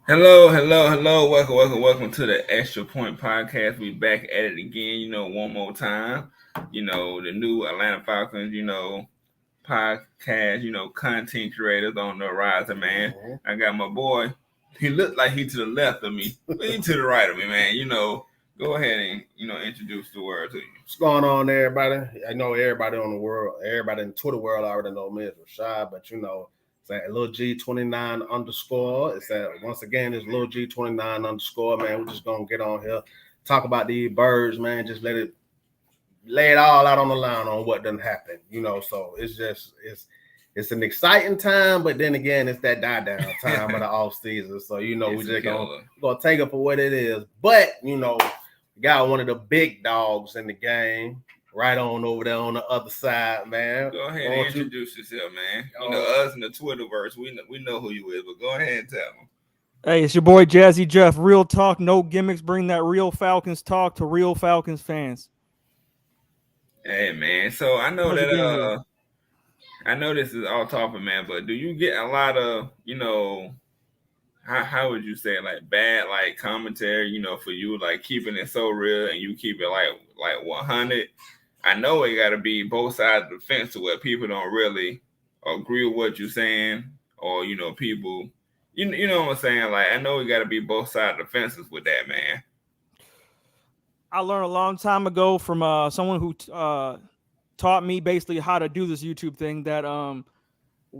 Hello. Welcome to the Extra Point Podcast. We back at it again, one more time. The new Atlanta Falcons, podcast, content creators on the horizon, man. I got my boy. He looked like he to the left of me, but he to the right of me, man. Go ahead and, introduce the word to you. What's going on, everybody? I know everybody on the world, everybody in the Twitter world already know me as Rashad, but it's at Lil G29 underscore. It's at, once again, it's Lil G29 underscore, man. We're just going to get on here, talk about these birds, man. Just lay it all out on the line on what done happened, So it's an exciting time, but then again, it's that die down time of the off season. So, we just gonna take it for what it is. But, we got one of the big dogs in the game right on over there on the other side, man. Go ahead and introduce yourself, man. Us in the Twitterverse, we know who you is, but go ahead and tell them. Hey, it's your boy Jazzy Jeff. Real talk, no gimmicks. Bring that real Falcons talk to real Falcons fans. Hey, man. So I know that I know this is all topic, man, but do you get a lot of, how would you say, like, bad, like, commentary, for you, like, keeping it so real and you keep it, like 100? I know it got to be both sides of the fence to where people don't really agree with what you're saying, or, people, you know what I'm saying? Like, I know it got to be both sides of the fences with that, man. I learned a long time ago from someone who taught me basically how to do this YouTube thing, that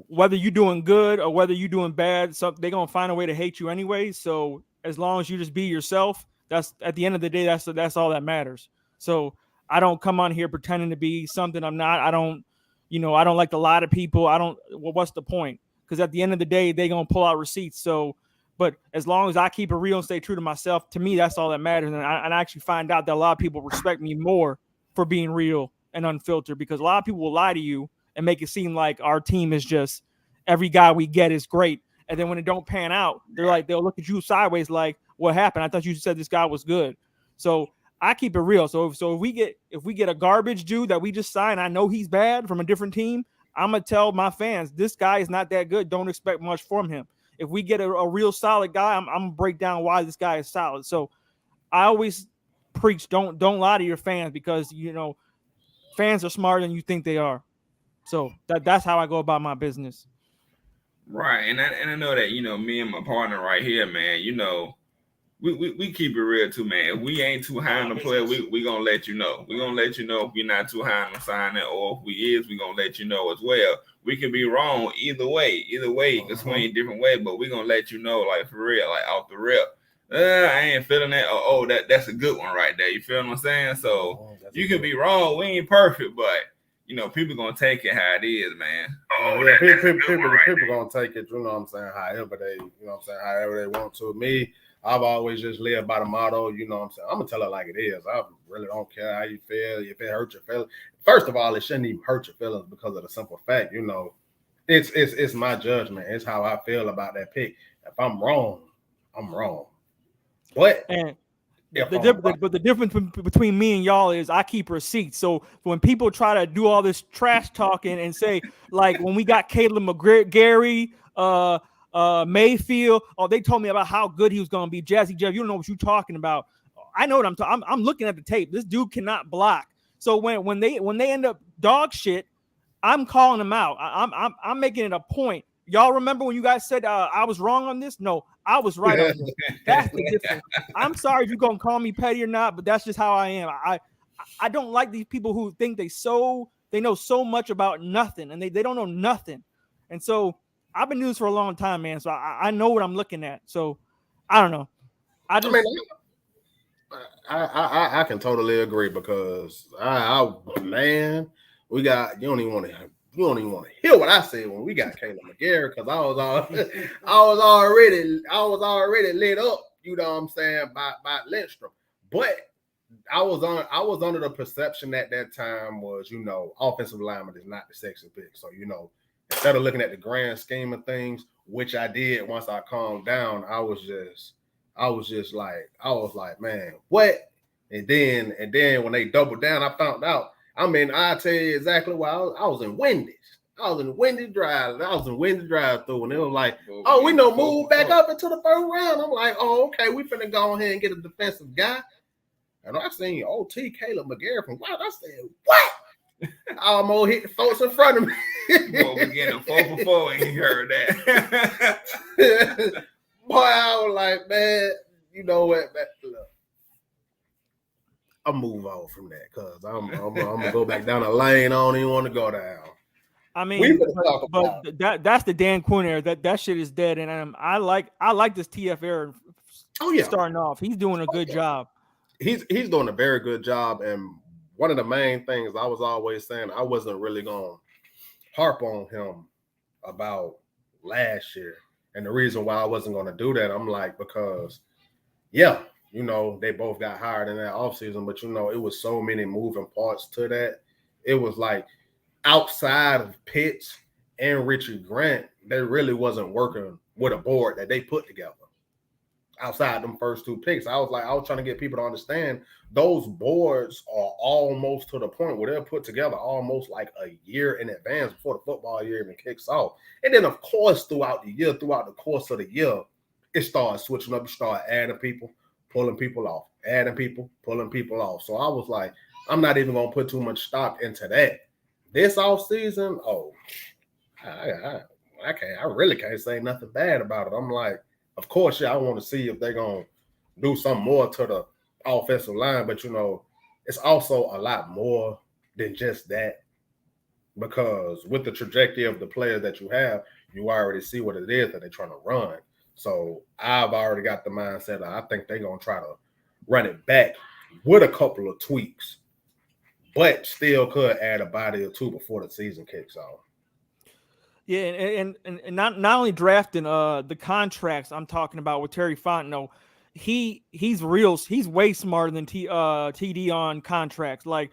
whether you're doing good or whether you're doing bad, so they're gonna find a way to hate you anyway. So as long as you just be yourself, that's at the end of the day, that's all that matters. So I don't come on here pretending to be something I'm not. I don't like to lie to people. Well, what's the point? Because at the end of the day, they're gonna pull out receipts. So, but as long as I keep it real and stay true to myself, to me, that's all that matters. And I actually find out that a lot of people respect me more for being real and unfiltered, because a lot of people will lie to you and make it seem like our team is just every guy we get is great. And then when it don't pan out, they'll look at you sideways like, what happened? I thought you said this guy was good. So I keep it real. So if we get a garbage dude that we just signed, I know he's bad from a different team, I'm going to tell my fans, this guy is not that good. Don't expect much from him. If we get a real solid guy, I'm going to break down why this guy is solid. So I always preach, don't lie to your fans, because, fans are smarter than you think they are. So that's how I go about my business. Right. And I know that, me and my partner right here, man, we keep it real too, man. If we ain't too high on the player, we gonna let you know. We gonna let you know if we're not too high on the signing, or if we gonna let you know as well. We can be wrong either way. It can swing different way, but we gonna let you know, like, for real, like, off the rip. I ain't feeling that. That's a good one right there. You feel what I'm saying? So you can be wrong. We ain't perfect, but people gonna take it how it is, man. People gonna take it, however they want to. Me, I've always just lived by the motto, I'm gonna tell it like it is. I really don't care how you feel. If it hurts your feelings, first of all, it shouldn't even hurt your feelings, because of the simple fact, it's my judgment. It's how I feel about that pick. If I'm wrong, I'm wrong. But the difference between me and y'all is I keep receipts. So when people try to do all this trash talking and say, like, when we got Caleb McGarry, Mayfield, they told me about how good he was going to be. Jazzy Jeff, you don't know what you're talking about. I know what I'm talking. I'm looking at the tape. This dude cannot block. So when they end up dog shit, I'm calling them out. I'm making it a point. Y'all remember when you guys said I was wrong on this? No, I was right on this. That's the difference. I'm sorry if you're gonna call me petty or not, but that's just how I am. I don't like these people who think they know so much about nothing, and they don't know nothing. And so I've been doing this for a long time, man. So I know what I'm looking at. So I don't know. I can totally agree, because we got, you don't even want to hear what I said when we got Caleb McGarry, because I was already lit up, you know what I'm saying, by Lindstrom. But I was under the perception at that time was, offensive lineman is not the sexy pick. So, instead of looking at the grand scheme of things, which I did once I calmed down, I was like, man, what? And then when they doubled down, I found out. I tell you exactly why I was in Wendy's. I was in windy drive through, and it was like, oh, we know move back up into the first round. I'm like, oh, okay, we finna go ahead and get a defensive guy. And I seen OT Caleb McGarry from Wild. I said, what? I almost hit the folks in front of me. Boy, we getting 4 for 4 and he heard that. Boy, I was like, man, you know what? Look, I'll move on from that because I'm gonna go back down the lane. I don't even want to go down. I mean, but that's the Dan Quinn era. That shit is dead, and I like this TF era. Oh yeah, starting off, he's doing a good job. He's doing a very good job, and one of the main things I was always saying, I wasn't really gonna harp on him about last year, and the reason why I wasn't gonna do that, I'm like, because yeah, you know, they both got hired in that offseason, but you know, it was so many moving parts to that. It was like outside of Pitts and Richie Grant, they really wasn't working with a board that they put together. Outside them first 2 picks, I was trying to get people to understand those boards are almost to the point where they're put together almost like a year in advance before the football year even kicks off. And then, of course, throughout the course of the year, it starts switching up. You start adding people, pulling people off, adding people, pulling people off. So I was like, I'm not even going to put too much stock into that. This offseason, I really can't say nothing bad about it. I'm like, of course, yeah, I want to see if they're going to do something more to the offensive line, but, you know, it's also a lot more than just that, because with the trajectory of the players that you have, you already see what it is that they're trying to run. So I've already got the mindset that I think they're going to try to run it back with a couple of tweaks, but still could add a body or 2 before the season kicks off. Yeah, and not only drafting the contracts I'm talking about with Terry Fontenot, he's way smarter than TD on contracts. Like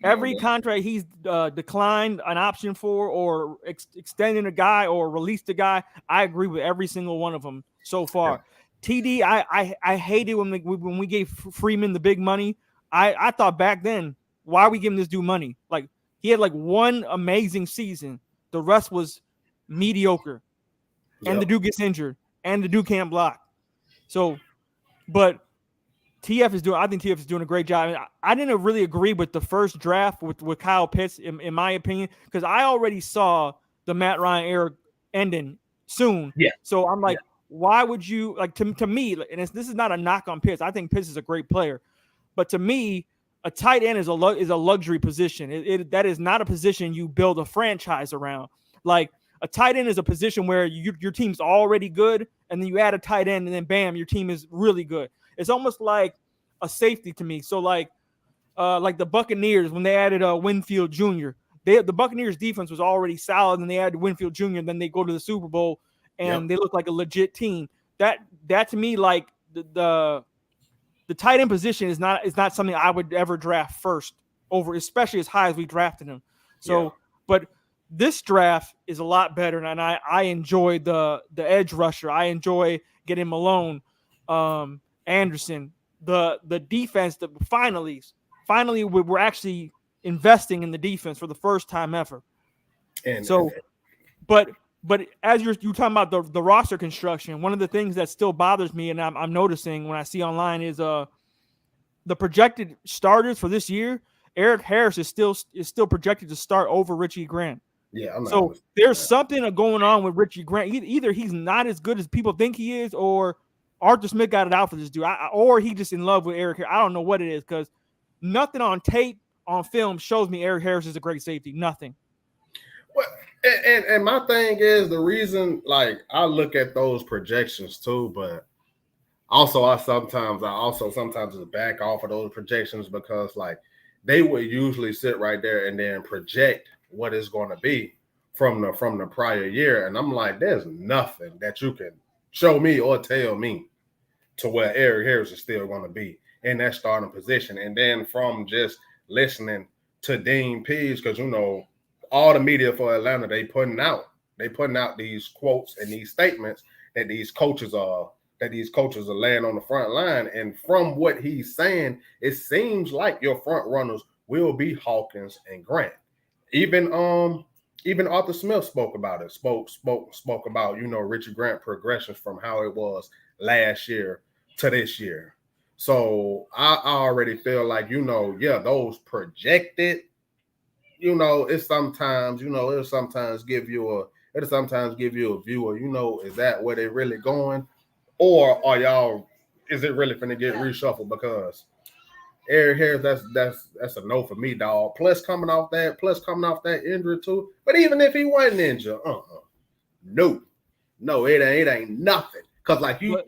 every contract he's declined an option for, or extending a guy or released a guy, I agree with every single one of them so far. Yeah. TD, I hated when we gave Freeman the big money. I thought back then, why are we giving this dude money? Like he had like one amazing season. The rest was mediocre. And the dude gets injured. And the dude can't block. So, but I think TF is doing a great job. I mean, I didn't really agree with the first draft with Kyle Pitts, in my opinion, because I already saw the Matt Ryan era ending soon. Yeah. So I'm like, why would you, like, to me, and this is not a knock on Pitts. I think Pitts is a great player. But to me, a tight end is a luxury position. That is not a position you build a franchise around. Like a tight end is a position where your team's already good, and then you add a tight end, and then bam, your team is really good. It's almost like a safety to me. So like the Buccaneers, when they added Winfield Jr., the Buccaneers defense was already solid, and they added Winfield Jr., and then they go to the Super Bowl and they look like a legit team. That to me, like the tight end position is not something I would ever draft first over, especially as high as we drafted him. So, but this draft is a lot better, and I enjoy the edge rusher. I enjoy getting Malone, Anderson, the defense. Finally, we're actually investing in the defense for the first time ever. But as you're talking about the roster construction, one of the things that still bothers me, and I'm noticing when I see online, is the projected starters for this year. Eric Harris is still projected to start over Richie Grant. Yeah, so there's something going on with Richie Grant. Either he's not as good as people think he is, or Arthur Smith got it out for this dude, or he just in love with Eric Harris. I don't know what it is, because nothing on tape, on film, shows me Eric Harris is a great safety. Nothing. Well, and my thing is, the reason, like, I look at those projections too, but also I sometimes just back off of those projections, because like they would usually sit right there and then project what it's going to be from the prior year, and I'm like, there's nothing that you can show me or tell me to where Eric Harris is still going to be in that starting position. And then from just listening to Dean Pease, because you know all the media for Atlanta, they putting out these quotes and these statements that these coaches are laying on the front line. And from what he's saying, it seems like your front runners will be Hawkins and Grant. Even Even Arthur Smith spoke about it. Spoke about, you know, Richard Grant progression from how it was last year to this year. So I already feel like, you know, yeah, those projected, you know, it'll sometimes give you a view of, you know, is that where they really going? Or is it really finna get reshuffled? Because Eric Harris, that's a no for me, dog. Plus coming off that injury too. But even if he wasn't injured, no, it ain't nothing. Cause like I'm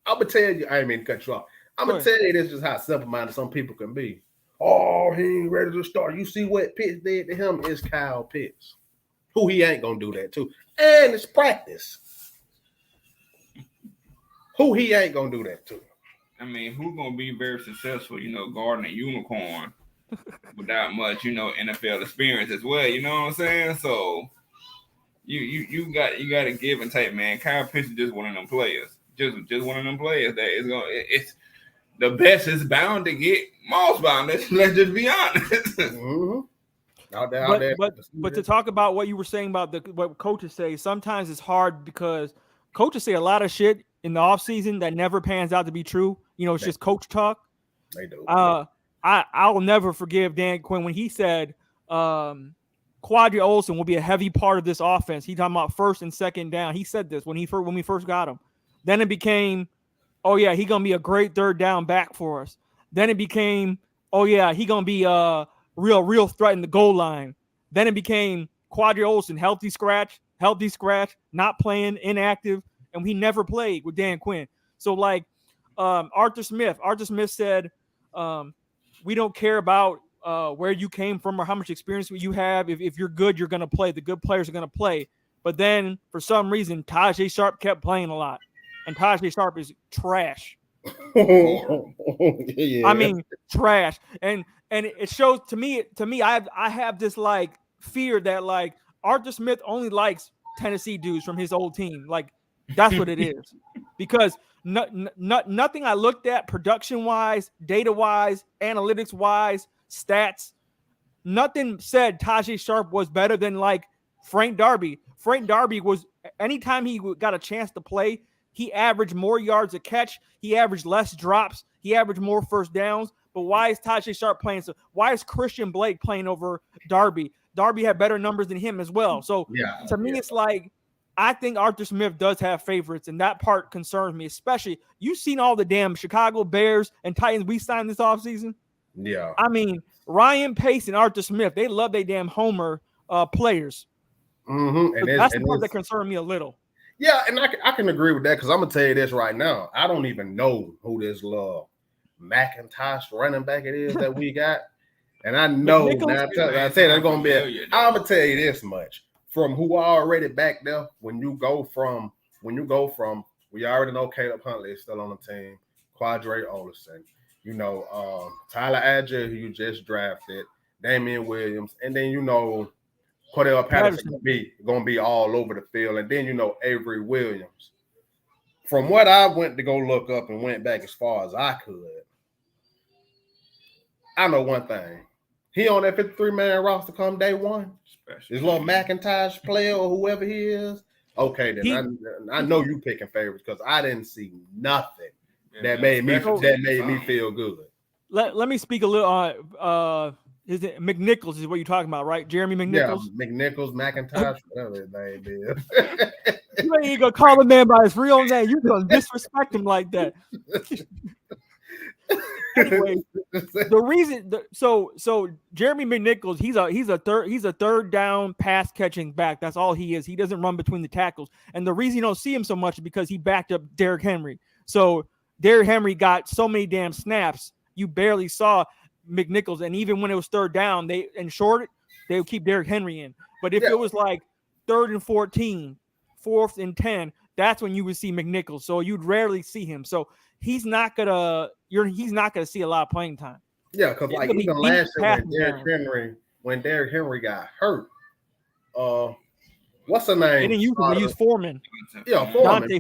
gonna tell you, I ain't mean to cut you off. I'm gonna tell you this is how simple-minded some people can be. Oh, he ain't ready to start. You see what Pitts did to him is Kyle Pitts, who he ain't gonna do that to, and it's practice. Who he ain't gonna do that to. I mean, who's gonna be very successful, you know, guarding a unicorn without much, you know, NFL experience as well. You know what I'm saying? So you got to give and take, man. Kyle Pitts is just one of them players. Just one of them players that is it's the best is bound to get most bound. Let's just be honest. Mm-hmm. But to talk about what you were saying about what coaches say, sometimes it's hard because coaches say a lot of shit in the offseason that never pans out to be true. You know, it's just coach talk. They do. I'll never forgive Dan Quinn when he said Quadri Olson will be a heavy part of this offense. He talking about first and second down. He said this when we first got him. Then it became, oh yeah, he gonna be a great third down back for us. Then it became, oh yeah, he gonna be a real threat in the goal line. Then it became Quadri Olson, healthy scratch, not playing, inactive, and he never played with Dan Quinn. So like Arthur Smith said, we don't care about where you came from or how much experience you have. If you're good, you're gonna play. The good players are gonna play. But then for some reason, Tajay Sharp kept playing a lot. And Tajay Sharp is trash. Yeah. I mean, trash. And it shows to me, I have this like fear that like Arthur Smith only likes Tennessee dudes from his old team. Like that's what it is. Because nothing I looked at production-wise, data-wise, analytics-wise, stats, nothing said Tajay Sharp was better than like Frank Darby. Frank Darby was, anytime he got a chance to play, he averaged more yards a catch. He averaged less drops. He averaged more first downs. But why is Tajay Sharp playing? So why is Christian Blake playing over Darby? Darby had better numbers than him as well. So to me, it's like, I think Arthur Smith does have favorites, and that part concerns me, especially you've seen all the damn Chicago Bears and Titans we signed this offseason. Yeah. I mean, Ryan Pace and Arthur Smith, they love their damn homer players. Mm-hmm. And that's the part that concerns me a little. Yeah, and I can agree with that because I'm going to tell you this right now. I don't even know who this McIntosh running back it is that we got. And I know, I'm going to tell you this much. From who are already back there, when you go from, we already know Caleb Huntley is still on the team, Quadri Olson, you know, Tyler Adger, who you just drafted, Damian Williams, and then, you know, Cordell Patterson going to be all over the field, and then, you know, Avery Williams. From what I went to go look up and went back as far as I could, I know one thing. He on that 53-man roster come day one. This little McIntosh player or whoever he is. Okay, then I know you picking favorites because I didn't see nothing that made me feel good. Let me speak a little on is it McNichols is what you're talking about, right? Jeremy McNichols? Yeah, McNichols, McIntosh, whatever his name is. You ain't gonna call a man by his real name. You're gonna disrespect him like that. Anyway, the reason so Jeremy McNichols, he's a third down pass catching back. That's all he is. He doesn't run between the tackles. And the reason you don't see him so much is because he backed up Derrick Henry. So Derrick Henry got so many damn snaps, you barely saw McNichols. And even when it was third down, they would keep Derrick Henry in. But if it was like 3rd and 14, 4th and 10, that's when you would see McNichols. So you'd rarely see him. So he's not gonna see a lot of playing time. Yeah, because like even last year when Derrick Henry got hurt, what's the name? They didn't use Foreman. Yeah, Foreman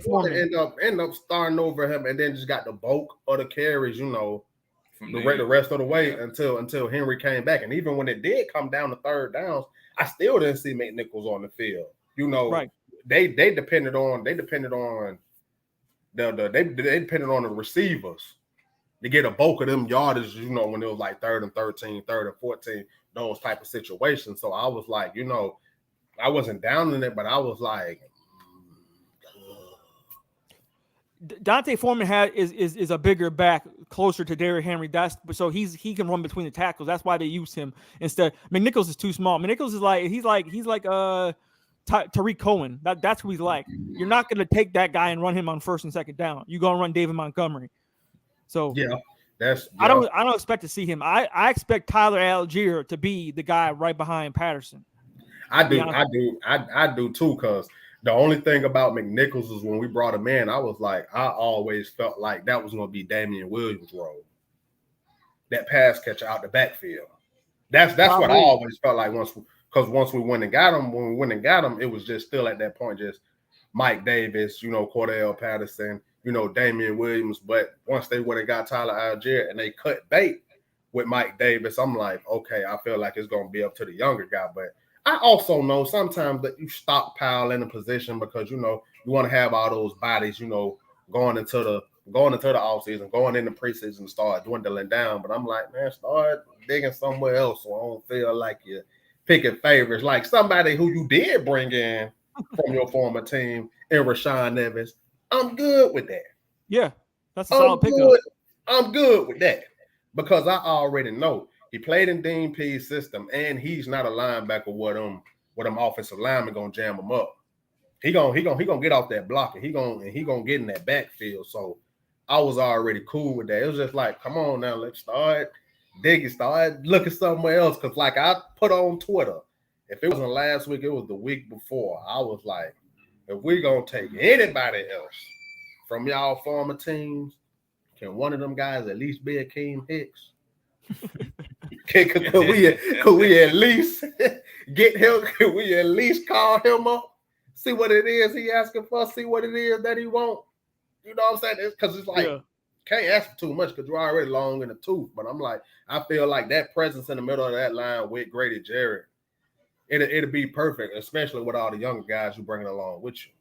end up starting over him, and then just got the bulk of the carries, you know, the rest of the way until Henry came back. And even when it did come down to third downs, I still didn't see McNichols on the field. You know, Right. They depended on they depended on the receivers to get a bulk of them yardage, you know, when it was like 3rd and 13, 3rd and 14, those type of situations. So I was like, you know, I wasn't down in it, but I was like, Dante Foreman is a bigger back, closer to Derrick Henry. So he can run between the tackles. That's why they use him instead. McNichols is too small. McNichols is like he's like Tariq Cohen. That's who he's like. You're not going to take that guy and run him on 1st and 2nd down. You're going to run David Montgomery. So I don't expect to see him. I expect Tyler Algier to be the guy right behind Patterson. I do too, because the only thing about McNichols is when we brought him in, I was like, I always felt like that was going to be Damian Williams' role. That pass catcher out the backfield. That's what I always felt like once we went and got him, it was just still at that point, just Mike Davis, you know, Cordell Patterson, you know, Damian Williams. But once they went and got Tyler Algier and they cut bait with Mike Davis, I'm like, okay, I feel like it's going to be up to the younger guy. But I also know sometimes that you stockpile in a position because, you know, you want to have all those bodies, you know, going into the offseason, going into preseason, start dwindling down. But I'm like, man, start digging somewhere else so I don't feel like you're picking favorites. Like somebody who you did bring in from your former team in Rashaan Evans, I'm good with that. Yeah, that's a solid pickup. I'm good with that because I already know he played in Dean Pease's system, and he's not a linebacker where them offensive linemen gonna jam him up. He gonna get off that block, and he gonna get in that backfield. So I was already cool with that. It was just like, come on now, let's start digging, start looking somewhere else. Cause like I put on Twitter, if it wasn't last week, it was the week before. I was like, if we gonna take anybody else from y'all former teams, can one of them guys at least be Akeem Hicks? Could we at least get him? Could we at least call him up? See what it is he asking for. See what it is that he want. You know what I'm saying? Because it's like, can't ask for too much because you're already long in the tooth. But I'm like, I feel like that presence in the middle of that line with Grady Jarrett, it'll be perfect, especially with all the younger guys you bringing along with you.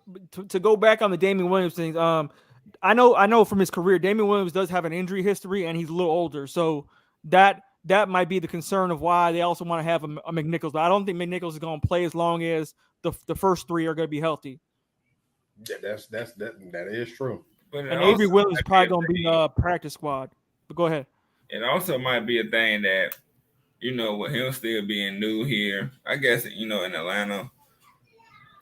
But to go back on the Damian Williams thing, I know from his career, Damian Williams does have an injury history, and he's a little older, so that might be the concern of why they also want to have a McNichols. But I don't think McNichols is going to play as long as the first 3 are going to be healthy. Yeah, that is true. And Avery Williams is probably going to be practice squad. But go ahead. It also might be a thing that, you know, with him still being new here, I guess, you know, in Atlanta,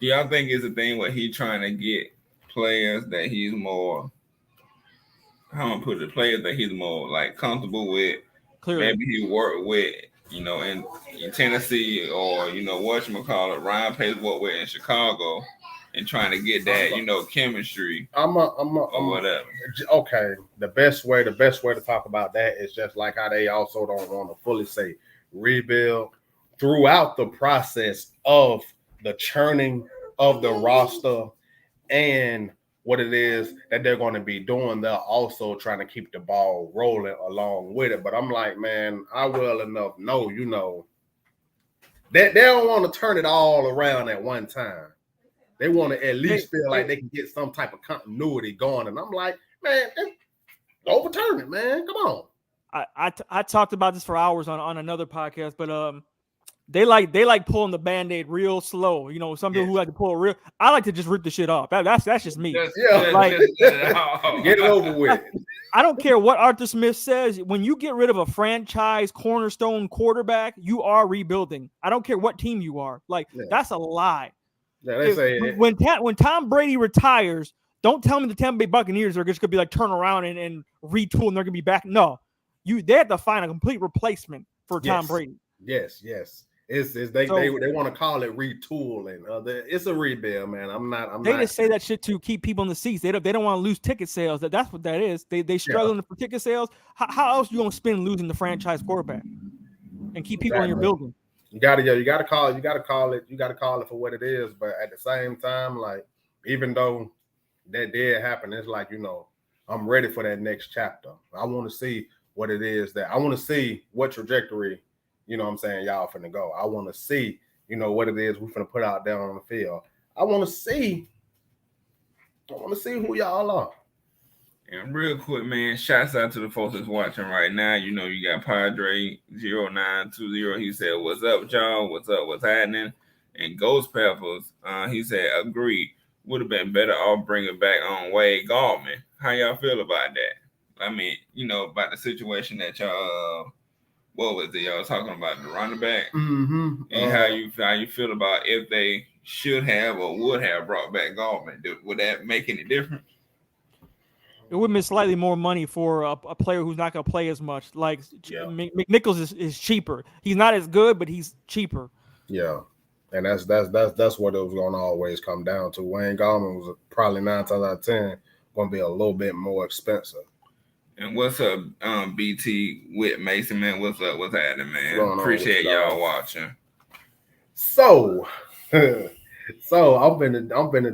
do y'all think it's a thing where he's trying to get players that he's more, how am I put it, players that he's more like comfortable with? Clearly. Maybe he worked with, you know, in Tennessee or, you know, whatchamacallit, Ryan Pace worked with in Chicago, and trying to get that, you know, chemistry or whatever. Okay, the best way to talk about that is just like how they also don't want to fully say rebuild throughout the process of the churning of the roster and what it is that they're going to be doing. They're also trying to keep the ball rolling along with it. But I'm like, man, I well enough know, you know, that they don't want to turn it all around at one time. They want to at least feel like they can get some type of continuity going. And I'm like, man, overturn it, man. Come on. I talked about this for hours on another podcast, but they like pulling the Band-Aid real slow. You know, some people who like to pull it real. I like to just rip the shit off. That's just me. Get it over with. I don't care what Arthur Smith says. When you get rid of a franchise cornerstone quarterback, you are rebuilding. I don't care what team you are. Like, that's a lie. Yeah, they say when Tom Brady retires, don't tell me the Tampa Bay Buccaneers are just gonna be like turn around and retool and they're gonna be back. No, they have to find a complete replacement for Tom Brady. Yes. They want to call it retooling. It's a rebuild, man. They just say that shit to keep people in the seats. They don't want to lose ticket sales. That's what that is. They struggling for ticket sales. How else you gonna spend losing the franchise quarterback and keep people in your building? You gotta call it for what it is. But at the same time, like, even though that did happen, it's like, you know, I'm ready for that next chapter. I want to see what it is I want to see what trajectory, you know what I'm saying, y'all finna go. I want to see, you know, what it is we finna put out there on the field. I want to see who y'all are. And real quick, man, shouts out to the folks that's watching right now. You know, you got Padre 0920. He said, "What's up, y'all? What's up? What's happening?" And Ghost Peppers, he said, "Agreed. Would have been better off bringing back on Wade Gallman." How y'all feel about that? I mean, you know, about the situation that y'all, what was it? Y'all talking about the running back, Mm-hmm. and how you feel about if they should have or would have brought back Gallman? Would that make any difference? It would mean slightly more money for a player who's not going to play as much. Like McNichols is cheaper. He's not as good, but he's cheaper. Yeah, and that's what it was going to always come down to. Wayne Gallman was probably 9 times out of 10 going to be a little bit more expensive. And what's up, BT with Mason, man? What's up? What's happening, man? Appreciate y'all watching. So I'm gonna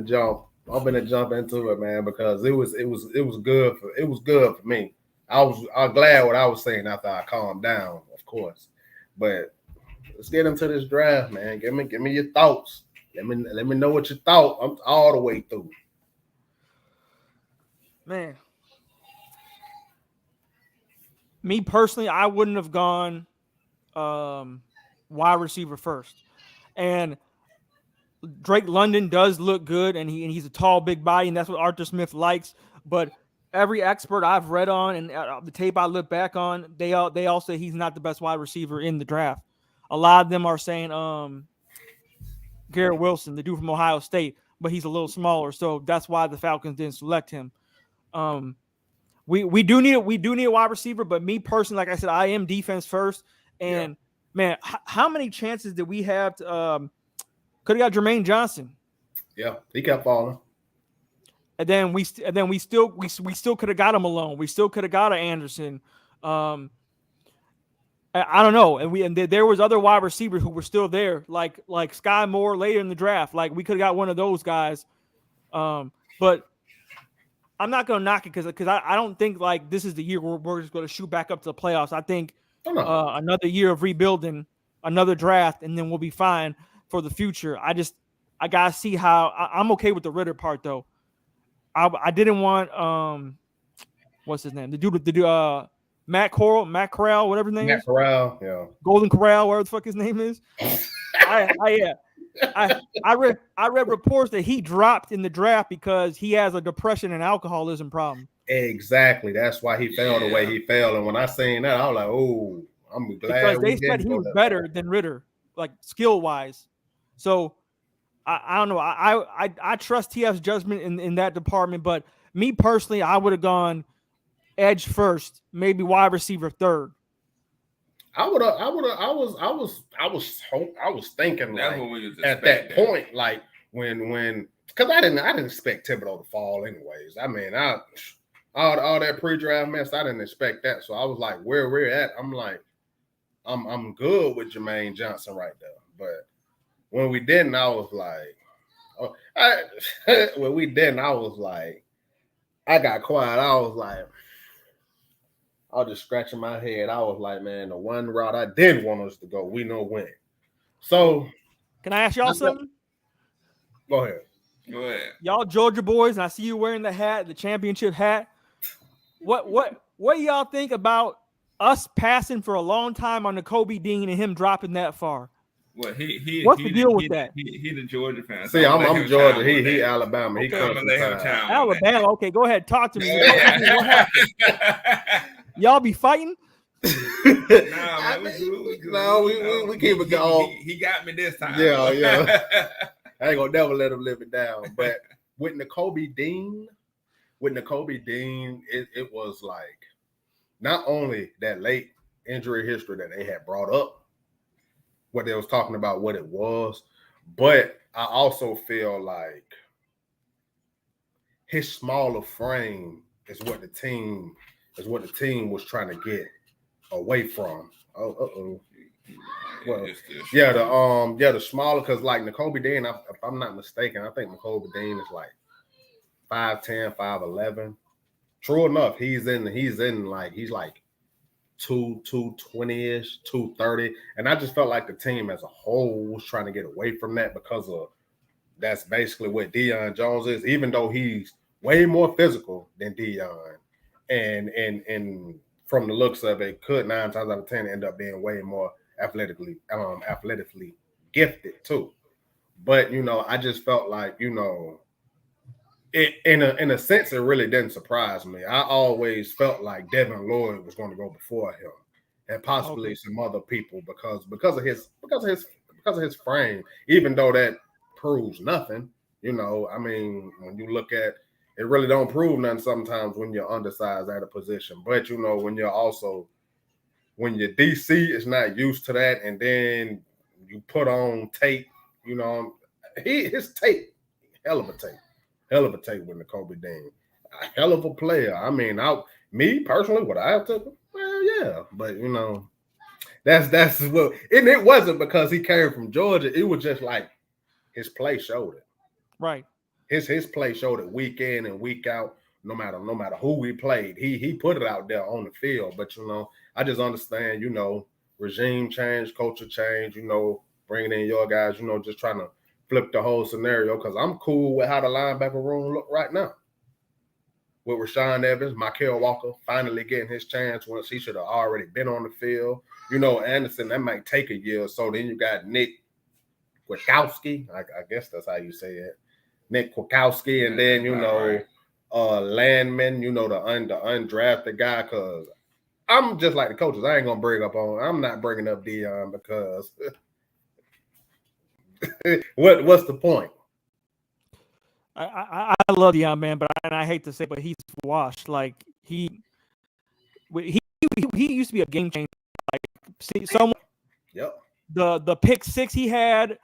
jump into it, man, because it was good for me. I was glad what I was saying after I calmed down, of course. But let's get into this draft, man. Give me your thoughts. Let me know what you thought. I'm all the way through. Man. Me personally, I wouldn't have gone wide receiver first. And Drake London does look good, and he's a tall, big body, and that's what Arthur Smith likes. But every expert I've read on and the tape I look back on, they all say he's not the best wide receiver in the draft. A lot of them are saying Garrett Wilson, the dude from Ohio State, but he's a little smaller, so that's why the Falcons didn't select him. We do need a wide receiver, but me personally, like I said, I am defense first. And man, how many chances did we have to could have got Jermaine Johnson? Yeah, he kept falling. And then we still could have got him alone. We still could have got an Anderson. I don't know. And there was other wide receivers who were still there, like Sky Moore later in the draft. Like we could have got one of those guys. But I'm not going to knock it because I don't think like this is the year where we're just going to shoot back up to the playoffs. I think another year of rebuilding, another draft, and then we'll be fine for the future. I got to see how I'm okay with the Ritter part though. I didn't want what's his name? The dude Matt Corral, whatever his name is. Matt Corral, yeah. Golden Corral, whatever the fuck his name is. I read reports that he dropped in the draft because he has a depression and alcoholism problem. Exactly. That's why he fell the way he fell. And when I seen that, I was like, oh, I'm glad because they said he was better than Ritter, like skill wise. So I don't know. I trust TF's judgment in that department, but me personally, I would have gone edge first, maybe wide receiver third. I was thinking like, at that point, like when because I didn't expect Thibodeau to fall anyways. I mean, all that pre-draft mess, I didn't expect that. So I was like, where we're at, I'm like, I'm good with Jermaine Johnson right there. But when we didn't, I was like, when we didn't, I was like, I got quiet. I was like, I was just scratching my head. I was like, man, the one route I didn't want us to go, we know when. So, can I ask y'all something? Go ahead. Y'all Georgia boys, and I see you wearing the hat, the championship hat. What do y'all think about us passing for a long time on the Kobe Dean and him dropping that far? Well, what's the deal with that? He the Georgia fan. See, I'm Georgia. He Alabama. Okay, I'm gonna let him chime. Alabama. Okay, go ahead. Talk to me. What happened? Y'all be fighting? Nah, man, we keep it going. He got me this time. Yeah. I ain't gonna never let him live it down. But with Nakobe Dean, it was like not only that late injury history that they had brought up, what they was talking about, what it was, but I also feel like his smaller frame is what the team was trying to get away from. Well, the smaller, because like Nakobe Dean, if I'm not mistaken, I think Nakobe Dean is like 5'10", 5'11". True enough, he's like 220-ish, 230. And I just felt like the team as a whole was trying to get away from that because of that's basically what Deion Jones is, even though he's way more physical than Deion. And from the looks of it, could 9 times out of 10 end up being way more athletically gifted too. But I just felt like, in a sense, it really didn't surprise me. I always felt like Devin Lloyd was going to go before him, and possibly some other people because of his frame. Even though that proves nothing, I mean, when you look at it, really don't prove nothing sometimes when you're undersized at a position. But when your DC is not used to that, and then you put on tape, his tape, hell of a tape with Nakobe Dean. A hell of a player. I mean, me personally, would I have took him? Well, yeah. But that's what, and it wasn't because he came from Georgia. It was just like his play showed it. Right. His play showed it week in and week out, no matter who we played. He put it out there on the field. But I just understand, regime change, culture change, bringing in your guys, just trying to flip the whole scenario, because I'm cool with how the linebacker room look right now. With Rashawn Evans, Mykal Walker finally getting his chance once he should have already been on the field. Anderson, that might take a year or so. Then you got Nick Kwiatkowski. I guess that's how you say it. Nick Kwiatkowski, and then, Landman, the undrafted guy, because I'm just like the coaches. I'm not bringing up Deion because what's the point? I love Deion, man, but I hate to say, but he's washed. Like he used to be a game changer. Like someone, yep. The pick 6 he had,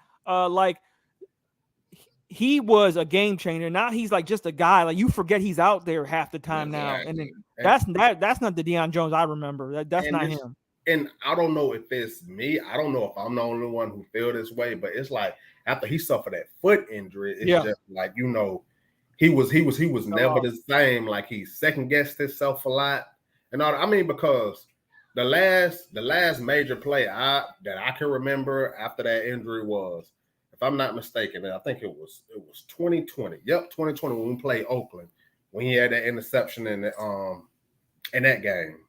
he was a game changer. Now he's like just a guy. Like you forget he's out there half the time now, and then that's not the Deion Jones I remember. That's not him. And I don't know if it's me. I don't know if I'm the only one who feel this way, but it's like after he suffered that foot injury, it's just like, he was never the same. Like he second guessed himself a lot. And I mean, because the last major play that I can remember after that injury was, if I'm not mistaken, I think it was 2020. Yep, 2020 when we played Oakland, when he had that interception in that game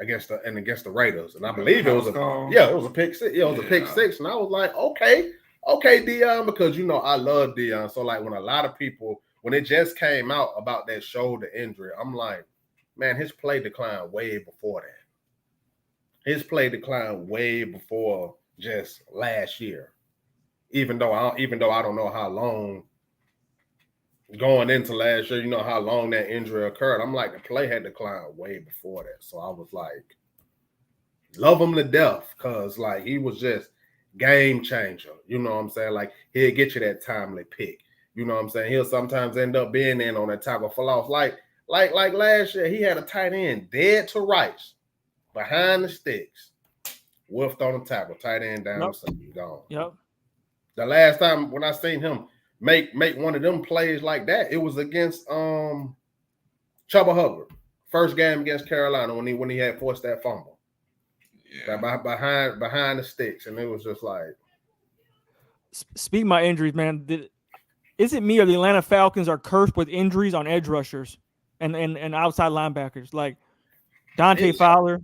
against the Raiders, and I believe it was a pick six. Yeah, it was a pick 6, and I was like, okay, Deion, because I love Deion. So like when a lot of people, when it just came out about that shoulder injury, I'm like, man, his play declined way before that. His play declined way before just last year. Even though I don't know how long going into last year, how long that injury occurred. I'm like, the play had declined way before that. So I was like, love him to death, because like he was just game changer. You know what I'm saying? Like he'll get you that timely pick. You know what I'm saying? He'll sometimes end up being in on that tackle for loss. Like last year, he had a tight end dead to rights behind the sticks, whiffed on the tackle, tight end down, gone. Yep. The last time when I seen him make one of them plays like that, it was against Chuba Hubbard, first game against Carolina when he had forced that fumble. Yeah, behind the sticks, and it was just like. Speaking of my injuries, man, is it me or the Atlanta Falcons are cursed with injuries on edge rushers and outside linebackers like Dante Fowler,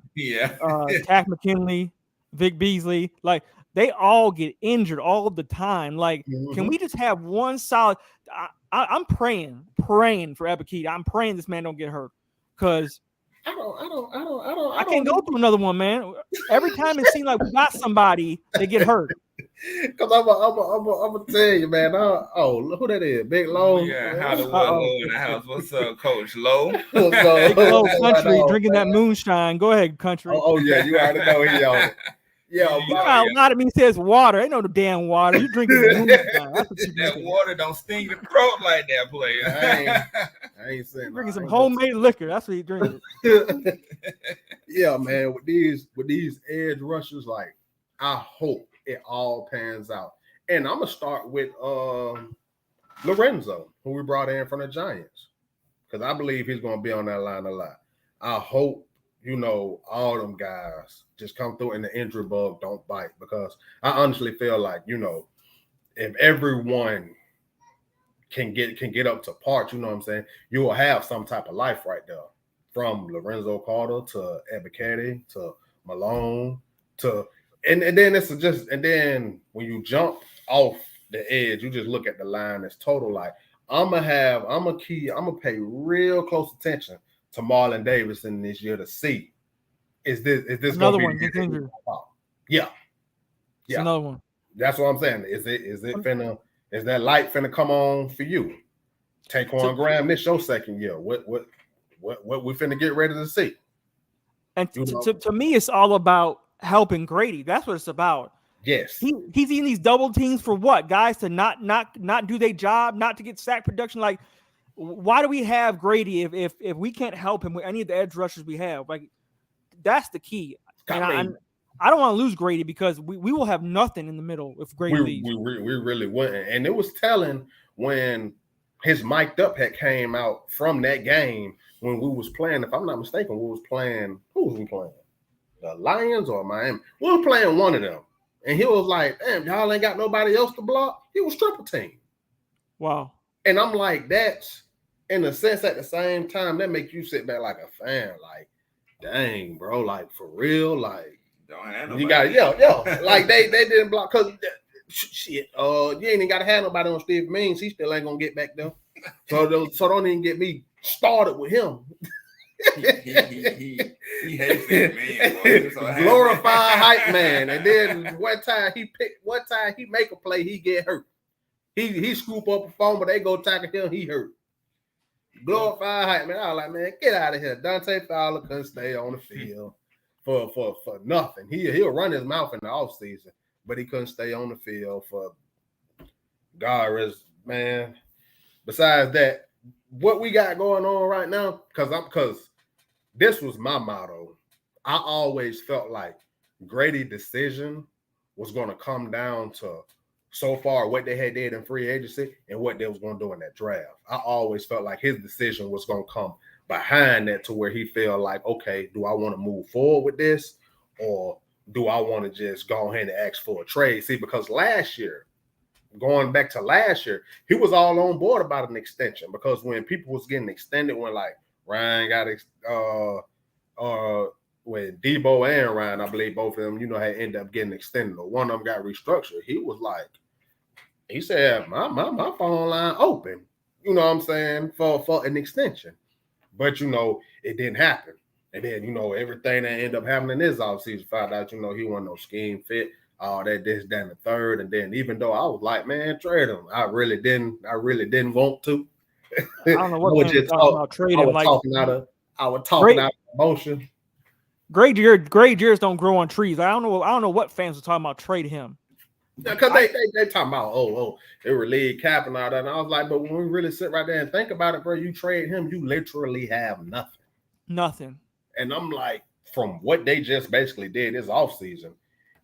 Tack McKinley, Vic Beasley, like. They all get injured all the time. Like, can we just have one solid? I'm praying for Ebiketie. I'm praying this man don't get hurt, because I can't go through another one, man. Every time it seems like we got somebody, they get hurt. Because I'm gonna tell you, man. Who that is? Big Low. Yeah, Hollywood Low in the house. What's up, Coach Low? Big Low Country drinking that moonshine. Go ahead, Country. Oh yeah, you already know he on it. Yeah, you got a lot of me says water. Ain't no damn water. You drinking that water don't sting the throat like that, player. I ain't saying. Drinking some homemade liquor. That's what he drinking. Yeah, man. With these edge rushers, like I hope it all pans out. And I'm gonna start with Lorenzo, who we brought in from the Giants, because I believe he's gonna be on that line a lot. I hope you know, all them guys just come through and the injury bug don't bite. Because I honestly feel like, you know, if everyone can get up to par, you know what I'm saying, you will have some type of life right there. From Lorenzo Carter to Ebiketie to Malone to and then it's just and then when you jump off the edge, you just look at the line as total. Like I'm gonna pay real close attention to Marlon Davidson this year to see is this another gonna one be gets injured. Yeah. It's another one. That's what I'm saying. Is that light finna come on for you? Taquan Graham, this your second year. What we finna get ready to see? And to me, it's all about helping Grady. That's what it's about. Yes. He's in these double teams for what? Guys to not do their job, not to get sack production. Like, why do we have Grady if we can't help him with any of the edge rushers we have? Like, that's the key. And I don't want to lose Grady because we will have nothing in the middle if Grady leaves. We really wouldn't. And it was telling when his mic'd up had came out from that game when we was playing. If I'm not mistaken, who was we playing? The Lions or Miami? We were playing one of them. And he was like, damn, y'all ain't got nobody else to block. He was triple team. Wow. And I'm like, that's in a sense at the same time, that make you sit back like a fan, like, dang, bro, like for real, like you got like they didn't block because shit. You ain't even got to have nobody on Steve Means. He still ain't gonna get back there. So don't even get me started with him. he hates it, man. Glorified hype man. And then one time he make a play, he get hurt. He scoop up a phone, but they go tackle him, he hurt. Glorified hype man. I was like, man, get out of here. Dante Fowler couldn't stay on the field for nothing. He'll run his mouth in the offseason, but he couldn't stay on the field for man. Besides that, what we got going on right now, because this was my motto. I always felt like Grady's decision was going to come down to so far what they had did in free agency and what they was going to do in that draft. I always felt like his decision was going to come behind that to where he felt like, okay, do I want to move forward with this or do I want to just go ahead and ask for a trade? See, because going back to last year, he was all on board about an extension because when people was getting extended, when like Ryan got when Debo and Ryan, I believe both of them, had ended up getting extended or one of them got restructured, he said, my phone line open, you know what I'm saying, for an extension. But, it didn't happen. And then, everything that ended up happening this offseason, found out, he wasn't no scheme fit. All that, this, that, and the third. And then even though I was like, man, trade him, I really didn't want to. I don't know what you're talking about trading. I was talking out of emotion. Great years don't grow on trees. I don't know what fans are talking about trade him. Because they talking about they were league cap and all that. And I was like, but when we really sit right there and think about it, bro, you trade him, you literally have nothing. Nothing. And I'm like, from what they just basically did this offseason,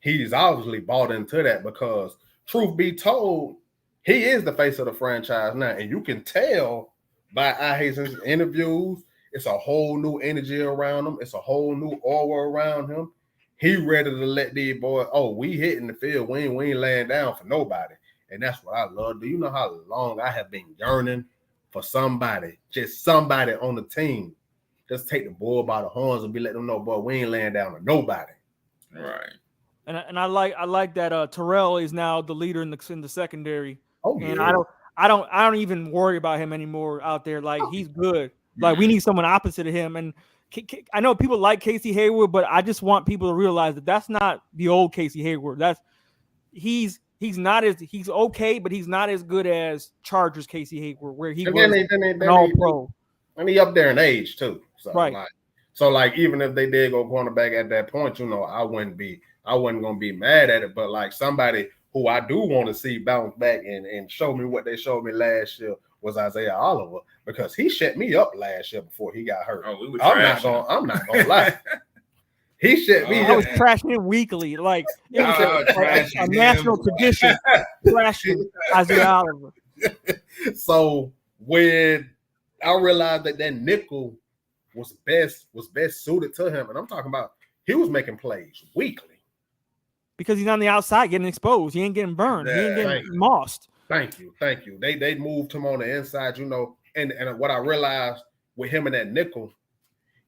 he's obviously bought into that because, truth be told, he is the face of the franchise now. And you can tell by Hazen's interviews, it's a whole new energy around him. It's a whole new aura around him. He ready to let these boys, we hitting the field. We ain't laying down for nobody. And that's what I love. Do you know how long I have been yearning for somebody, just somebody on the team, just take the bull by the horns and be letting them know, boy, we ain't laying down for nobody. Right. And I like that Terrell is now the leader in the secondary. Oh, yeah. And I don't even worry about him anymore out there. Like he's good. Like we need someone opposite of him. And I know people like Casey Hayward, but I just want people to realize that that's not the old Casey Hayward. He's okay, but he's not as good as Chargers Casey Hayward, where he was an all-pro. And he up there in age too. So right. Like even if they did go cornerback at that point, I wasn't gonna be mad at it. But like somebody who I do want to see bounce back and show me what they showed me last year was Isaiah Oliver, because he shut me up last year before he got hurt. I'm not gonna lie. He shut me up. I was trashing him weekly, like it was a national tradition, trashing Isaiah Oliver. So when I realized that nickel was best suited to him. And I'm talking about he was making plays weekly. Because he's on the outside getting exposed. He ain't getting burned. He ain't getting mossed. Thank you. They moved him on the inside, and what I realized with him and that nickel,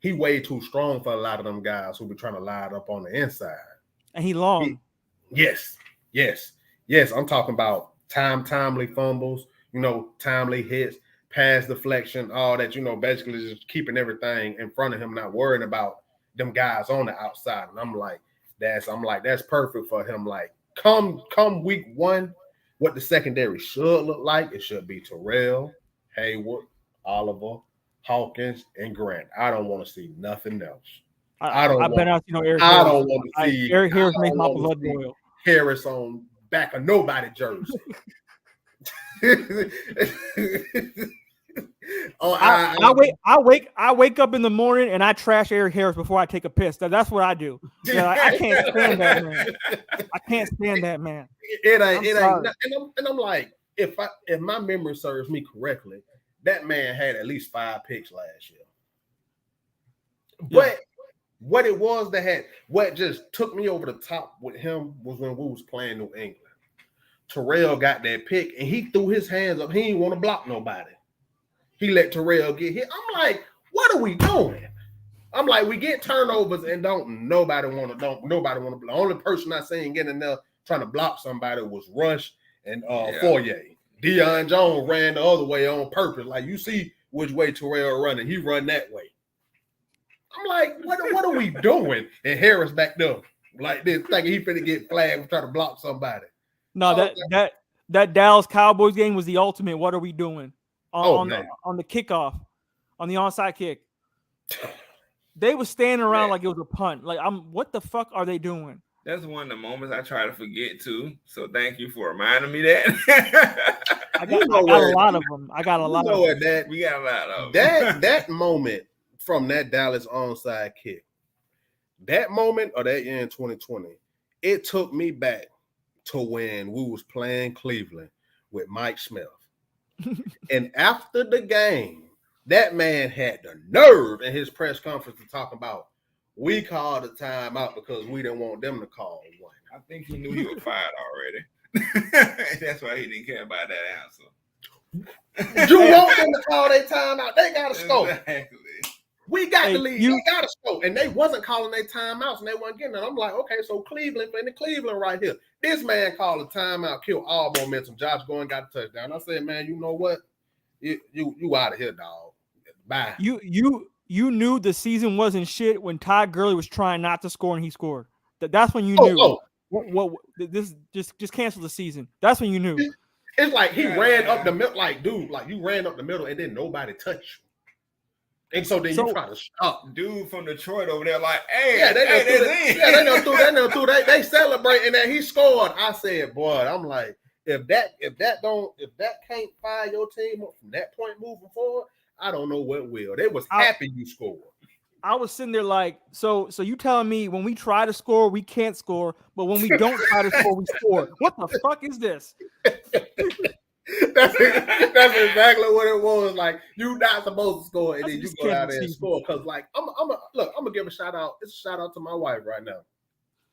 he way too strong for a lot of them guys who be trying to line up on the inside. And he long. Yes. I'm talking about timely fumbles, timely hits, pass deflection, all that, basically just keeping everything in front of him, not worrying about them guys on the outside. And I'm like, that's perfect for him. Like, come week one, what the secondary should look like, it should be Terrell, Hayward, Oliver, Hawkins, and Grant. I don't want to see nothing else. I don't want to see Eric Harris make my blood boil. Harris on back of nobody jersey. I wake up in the morning and I trash Eric Harris before I take a piss. That's what I do. I can't stand that man. I can't stand that man. It ain't. And I'm like, if my memory serves me correctly, that man had at least 5 picks last year. But what it was what just took me over the top with him was when we was playing New England. Terrell got that pick and he threw his hands up. He didn't want to block nobody. He let Terrell get hit. I'm like, what are we doing? I'm like, we get turnovers and nobody want to. The only person I seen getting there trying to block somebody was Rush and Fourier. Deion Jones ran the other way on purpose. Like, you see which way Terrell running. He run that way. I'm like, what are we doing? And Harris back there like this, thinking he finna get flagged for trying to block somebody. No, that Dallas Cowboys game was the ultimate. What are we doing? On the kickoff, on the onside kick. They were standing around like it was a punt. Like, what the fuck are they doing? That's one of the moments I try to forget too. So thank you for reminding me that. I got a lot of them. We got a lot of them. That moment from that Dallas onside kick, that moment or that year in 2020, it took me back to when we was playing Cleveland with Mike Smith. And after the game, that man had the nerve in his press conference to talk about, we called a timeout because we didn't want them to call one. I think he knew he was fired already. That's why he didn't care about that answer. You want them to call their timeout? They got to score. Exactly. We got the lead. They got to score. And they wasn't calling their timeouts and they weren't getting it. I'm like, okay, so Cleveland right here. This man called a timeout, killed all momentum. Josh Gordon got a touchdown. I said, man, you know what? You out of here, dog. Bye. You knew the season wasn't shit when Todd Gurley was trying not to score and he scored. That's when you knew. What this just cancel the season. That's when you knew. It's like he ran up the middle, like, dude, like you ran up the middle and then nobody touched you. And so then you try to stop. Dude from Detroit over there, like, hey, they know through. They celebrating that he scored. I said, boy, I'm like, if that can't fire your team up from that point moving forward, I don't know what will. They was happy you scored. I was sitting there like, so you telling me when we try to score, we can't score, but when we don't try to score, we score. What the fuck is this? That's exactly what it was. Like, you're not supposed to score, and then you go out there and score. Because, like, I'm gonna give a shout out. It's a shout out to my wife right now.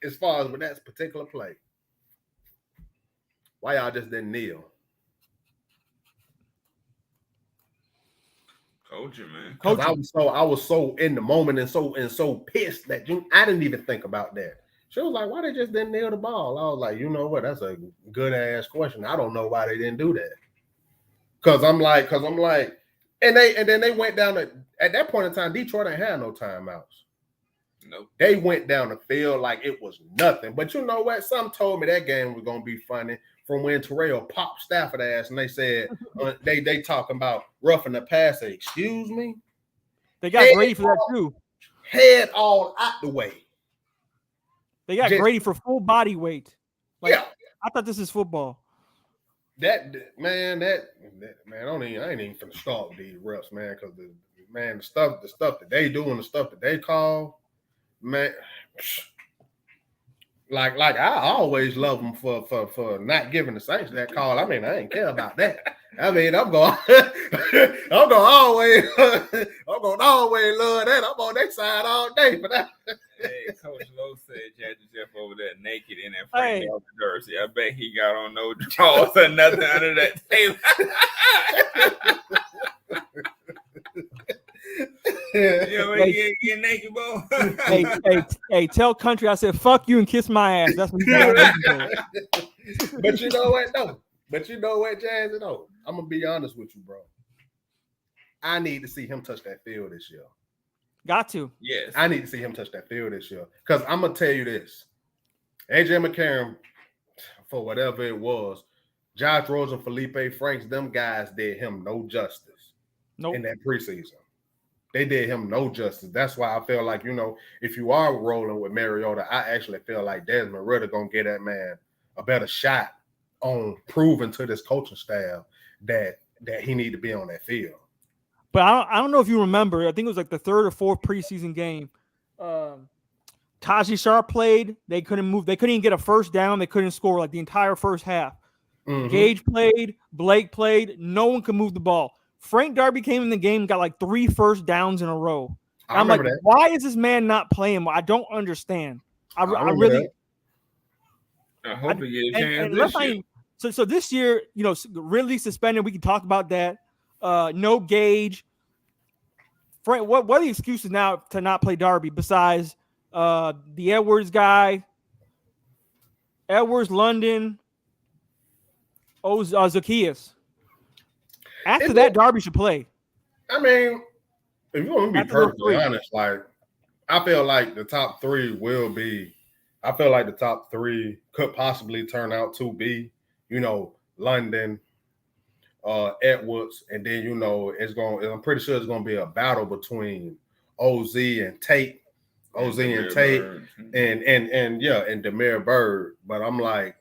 As far as with that particular play, why y'all just didn't kneel? Coaching, man. Because I was so in the moment and so pissed that I didn't even think about that. She was like, why they just didn't nail the ball? I was like, you know what? That's a good ass question. I don't know why they didn't do that. Cause I'm like, and then they went down at that point in time, Detroit ain't had no timeouts. Nope. They went down the field like it was nothing. But you know what? Some told me that game was gonna be funny from when Terrell popped Stafford ass and they said they talking about roughing the passer. Excuse me? They got Grady for that too. Head all out the way. They got Grady for full body weight. Like, yeah. I thought this is football. I ain't even finna start with these refs, man, because the stuff that they do and the stuff that they call, man, Like I always love them for not giving the Saints that call. I mean, I ain't care about that. I mean, I'm gonna always love that. I'm on their side all day for that. Hey, Coach Lowe said Jazzy Jeff over there naked in that Frank jersey. I bet he got on no drawers or nothing under that table. Get naked, bro. hey, tell Country I said fuck you and kiss my ass. That's what he's doing. But you know what, though? Jazzy, though? I'm gonna be honest with you, bro. I need to see him touch that field this year. Got to. Yes. I need to see him touch that field this year. Because I'm gonna tell you this. AJ McCarron, for whatever it was, Josh Rosen, Felipe Franks, them guys did him no justice in that preseason. They did him no justice. That's why I feel like, if you are rolling with Mariota, I actually feel like Desmond Ridder going to get that man a better shot on proving to this coaching staff that he need to be on that field. But I don't know if you remember. I think it was like the third or fourth preseason game. Tajay Sharp played. They couldn't move. They couldn't even get a first down. They couldn't score like the entire first half. Mm-hmm. Gage played. Blake played. No one could move the ball. Frank Darby came in the game and got like 3 first downs in a row. I'm like, why is this man not playing? I don't understand. I really. I hope he gets a chance this year. So this year, Ridley suspended. We can talk about that. No Gage. Frank, what are the excuses now to not play Darby besides the Edwards guy, London, Zacchaeus? After that, Darby should play. I mean, if you want to be perfectly honest, like I feel like the top 3 will be. I feel like the top 3 could possibly turn out to be, London, Edwards, and then I'm pretty sure it's gonna be a battle between OZ and Tate, and Demir Bird. But I'm like,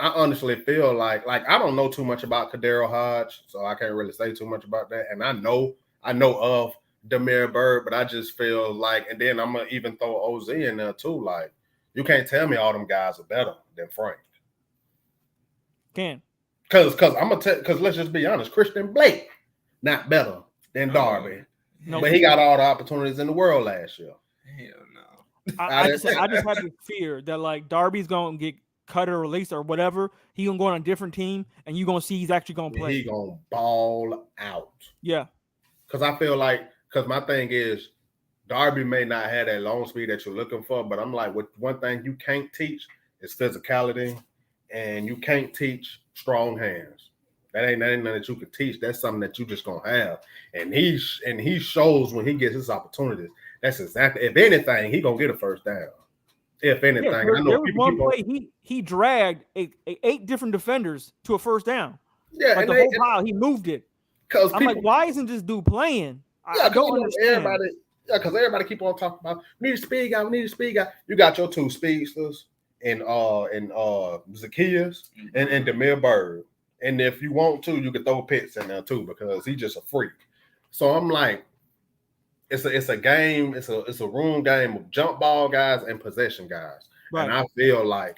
I honestly feel like I don't know too much about Kadero Hodge, so I can't really say too much about that. And I know of Demir Bird, but I just feel like, and then I'm gonna even throw OZ in there too. Like, you can't tell me all them guys are better than Frank. Can. Because let's just be honest, Christian Blake not better than Darby, but he got all the opportunities in the world last year. Hell no. I just have the fear that like Darby's gonna get cut or released or whatever. He gonna go on a different team, and you gonna see he's actually gonna play. He gonna ball out. Yeah. Because I feel like my thing is Darby may not have that long speed that you're looking for, but I'm like, one thing you can't teach is physicality, and you can't teach strong hands. That ain't nothing that you can teach. That's something that you just gonna have. And he shows when he gets his opportunities. That's exactly. If anything, he gonna get a first down. If anything, I know there was one play he dragged 8 different defenders to a first down. Yeah, like the whole pile, he moved it. Because I'm like, why isn't this dude playing? I don't understand. Because everybody keep on talking about we need a speed guy. You got your 2 speedsters and Zacchaeus and Demir Bird. And if you want to, you can throw Pitts in there too because he's just a freak. So I'm like, it's a game, it's a room game of jump ball guys and possession guys. Right. And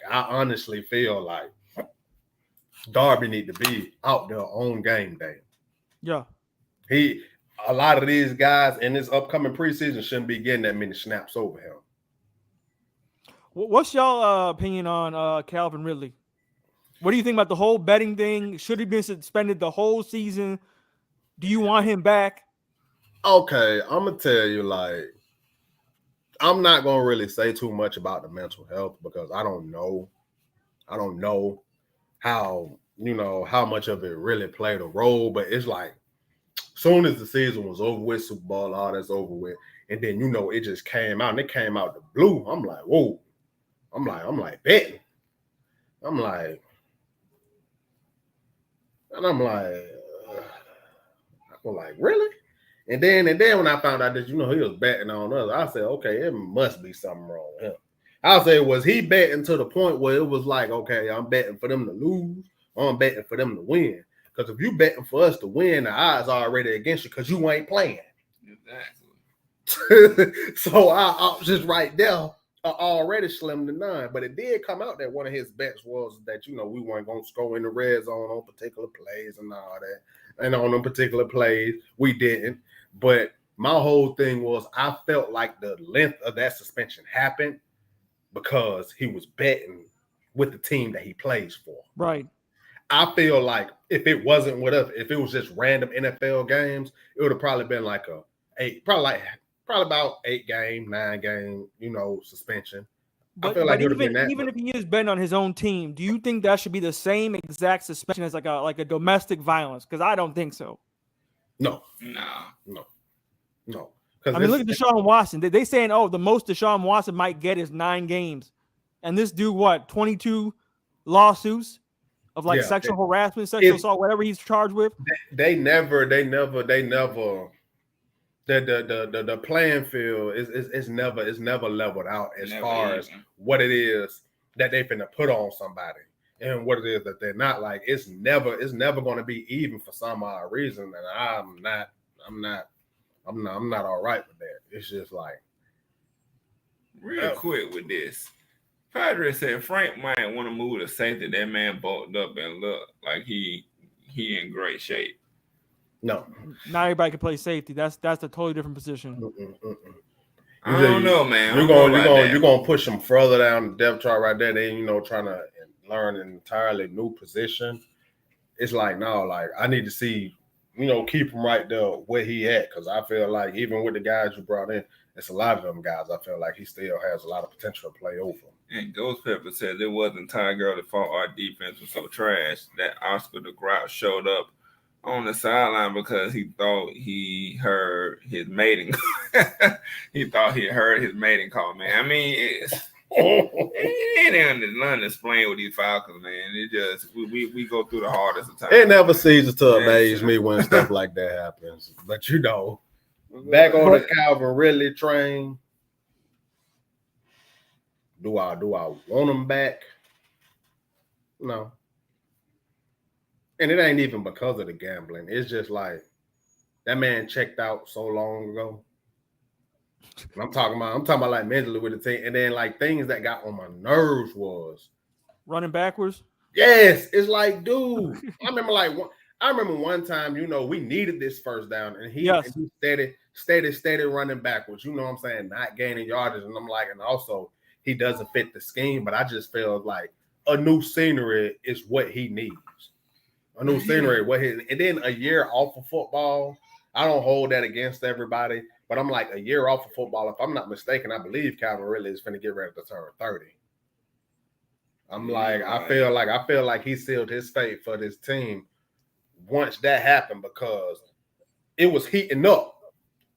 I honestly feel like Darby need to be out there on game day. Yeah. A lot of these guys in this upcoming preseason shouldn't be getting that many snaps over him. What's y'all opinion on Calvin Ridley? What do you think about the whole betting thing? Should he be suspended the whole season? Do you want him back? Okay, I'm going to tell you, like, I'm not going to really say too much about the mental health because I don't know. I don't know how much of it really played a role, but it's like, soon as the season was over with, Super Bowl, all that's over with, and then it just came out, and it came out the blue. I'm like, whoa. I'm like, betting. I'm like, really? And then when I found out that he was betting on us, I said, okay, it must be something wrong with him. I said, was he betting to the point where it was like, okay, I'm betting for them to lose, or I'm betting for them to win? Because if you betting for us to win, the odds are already against you because you ain't playing. Exactly. So I was just right there. already slim to none. But it did come out that one of his bets was that, we weren't going to score in the red zone on particular plays and all that. And on them particular plays, we didn't. But my whole thing was I felt like the length of that suspension happened because he was betting with the team that he plays for. Right. I feel like if it wasn't with us, if it was just random NFL games, it would have probably been like probably about 8 game, 9 game, suspension. But, I feel like even if he is betting on his own team, do you think that should be the same exact suspension as like a domestic violence? Because I don't think so. No. I mean, look at Deshaun Watson. They saying, the most Deshaun Watson might get is 9 games, and this dude 22 lawsuits of sexual harassment, sexual assault, whatever he's charged with. They never. The playing field is never leveled out as far as what it is that they finna put on somebody and what it is that they're not. Like it's never going to be even for some odd reason, and I'm not all right with that. It's just like real quick with this. Padre said Frank might want to move to safety. That man bulked up and looked like he in great shape. No, not everybody can play safety. That's a totally different position. I don't know, man. You're gonna push him further down the depth chart right there. Then trying to learn an entirely new position. It's like no, like I need to see, keep him right there where he at because I feel like even with the guys you brought in, it's a lot of them guys. I feel like he still has a lot of potential to play over. And Ghost Pepper said it wasn't Ty Gurley's fault our defense was so trash that Oscar the Grouch showed up on the sideline because he thought he heard his mating. He thought he heard his mating call, man. I mean, it ain't nothing to explain with these Falcons, man. It just we go through the hardest of times. It never ceases to amaze me when stuff like that happens. But back on the Calvin Ridley train. Do I want him back? No. And it ain't even because of the gambling. It's just like that man checked out so long ago. And I'm talking about like mentally with the team. And then like things that got on my nerves was running backwards. Yes. It's like, dude. I remember one time, we needed this first down and he steady running backwards. You know what I'm saying? Not gaining yardage. And I'm like, and also he doesn't fit the scheme, but I just feel like a new scenery is what he needs. A new scenery, and then a year off of football. I don't hold that against everybody, but I'm like a year off of football. If I'm not mistaken, I believe Calvin Ridley is going to get ready to turn 30. I feel like he sealed his fate for this team once that happened because it was heating up.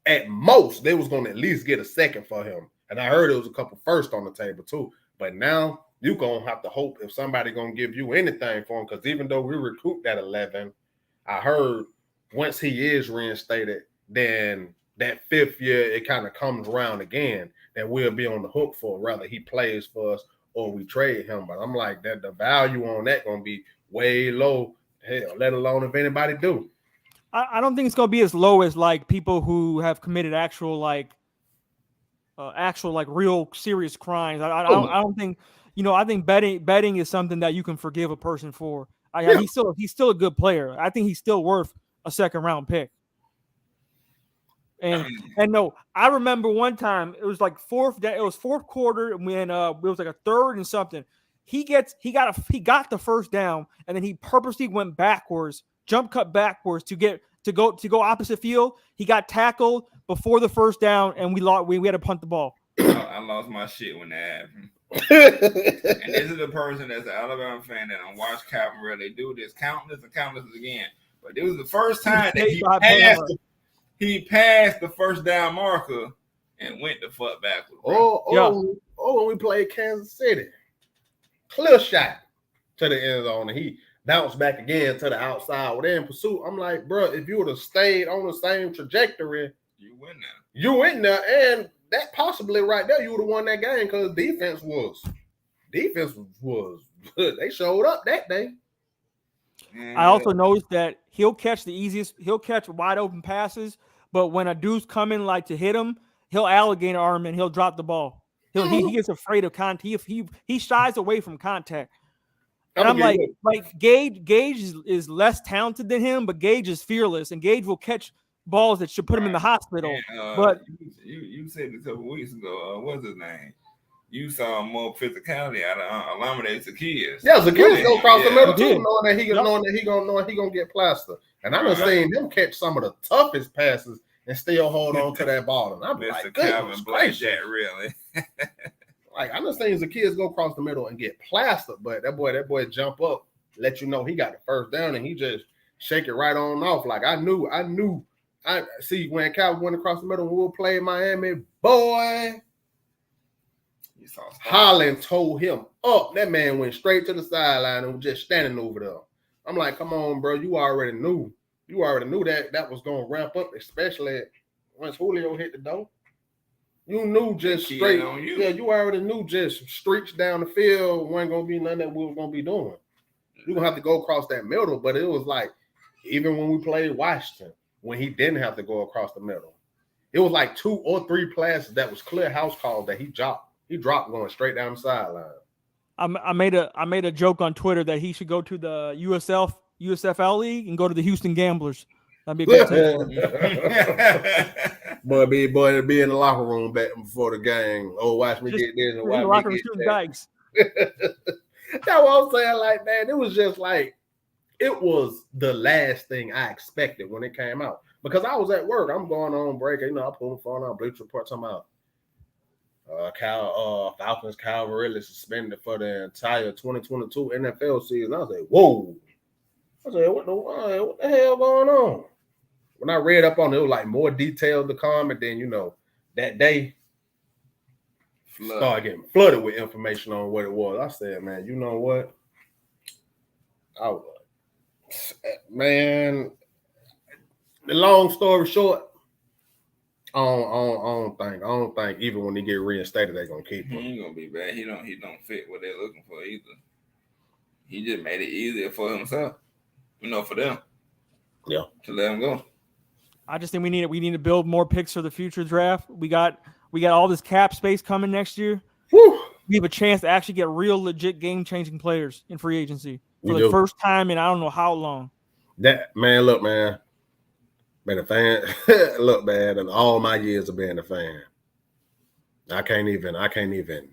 At most, they was going to at least get a second for him. And I heard it was a couple first on the table too. But now you're going to have to hope if somebody going to give you anything for him. Because even though we recouped that 11, I heard once he is reinstated, then that 5th year, it kind of comes around again. That we'll be on the hook for whether he plays for us or we trade him. But I'm like, that the value on that going to be way low. Hell, let alone if anybody do. I don't think it's going to be as low as like people who have committed actual real serious crimes. I don't think, I think betting is something that you can forgive a person for. He's still a good player. I think he's still worth a 2nd round pick. And no, I remember one time it was like fourth quarter when it was like a 3rd and something. He got the first down and then he purposely went backwards, jump cut backwards to go opposite field. He got tackled before the first down and we had to punt the ball. I lost my shit when that happened. And this is the person that's an Alabama fan that I watched Calvin Ridley do this countless again. But it was the first time that he passed the first down marker and went the fuck backwards. When we played Kansas City. Clear shot to the end zone and he bounced back again to the outside. Well, in pursuit, I'm like, bro, if you would have stayed on the same trajectory, you win there, and that possibly right there, you would have won that game because defense was good. They showed up that day. I also noticed that he'll catch wide open passes, but when a dude's coming like to hit him, he'll alligator arm and he'll drop the ball. He gets afraid of contact. He shies away from contact. And I'm like Gage is less talented than him, but Gage is fearless, and Gage will catch balls that should put him in the hospital. And, but you said it a couple weeks ago. What's his name? You saw more physicality out of Alameda Zacchaeus. Yeah, Zacchaeus go across the middle too, knowing that he gonna get plastered. And I done seen him catch some of the toughest passes and still hold on to that ball. And I'm like, Calvin Blackjack, really. Like I done seen Zacchaeus go across the middle and get plastered, but that boy jump up, let you know he got the first down, and he just shake it right on off. Like I knew. I see when Calvin went across the middle when we were playing Miami, boy. Holland told him up. That man went straight to the sideline and was just standing over there. I'm like, come on, bro. You already knew that was going to ramp up, especially once Julio hit the door. You knew just straight. Yeah, you already knew just streaks down the field wasn't going to be nothing that we were going to be doing. You're going to have to go across that middle, but it was like, even when we played Washington, when he didn't have to go across the middle, it was like 2 or 3 passes that was clear house calls that he dropped. He dropped going straight down the sideline. I made a joke on Twitter that he should go to the USFL league and go to the Houston Gamblers. That'd be a good boy to be in the locker room back before the game. Oh, watch me get this and watch me get that. Dykes. That's what I'm saying. Like, man, it was just like it was the last thing I expected when it came out because I was at work. I'm going on break. I pull my phone out, Bleacher Report, talking about. Falcons Ridley suspended for the entire 2022 NFL season. I was like, whoa. I said, what the hell going on? When I read up on it, it was like more details to come, and then that day started getting flooded with information on what it was. I said, man, you know what? Man, the long story short, I don't think even when they get reinstated, they're gonna keep him. He ain't gonna be bad. He don't fit what they're looking for either. He just made it easier for himself, for them. Yeah, to let him go. I just think we need to build more picks for the future draft. We got all this cap space coming next year. Woo. We have a chance to actually get real legit game changing players in free agency for the first time in I don't know how long. Look, man. Been a fan. Look, man, in all my years of being a fan, I can't even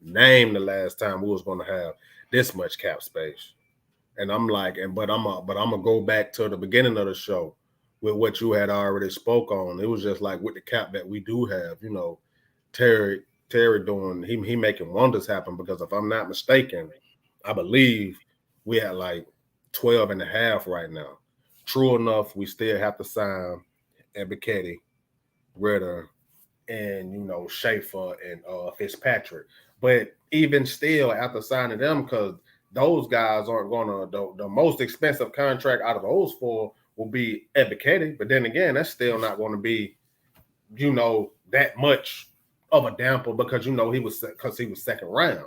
name the last time we was going to have this much cap space. And I'm like, but I'm gonna go back to the beginning of the show with what you had already spoke on. It was just like with the cap that we do have, Terry doing he making wonders happen because if I'm not mistaken, I believe we had like 12 and a half right now. True enough, we still have to sign Ebiketie, Ritter, and Schaefer and Fitzpatrick. But even still, after signing them, because those guys aren't gonna the most expensive contract out of those 4 will be Ebiketie. But then again, that's still not going to be, that much of a damper because he was second round.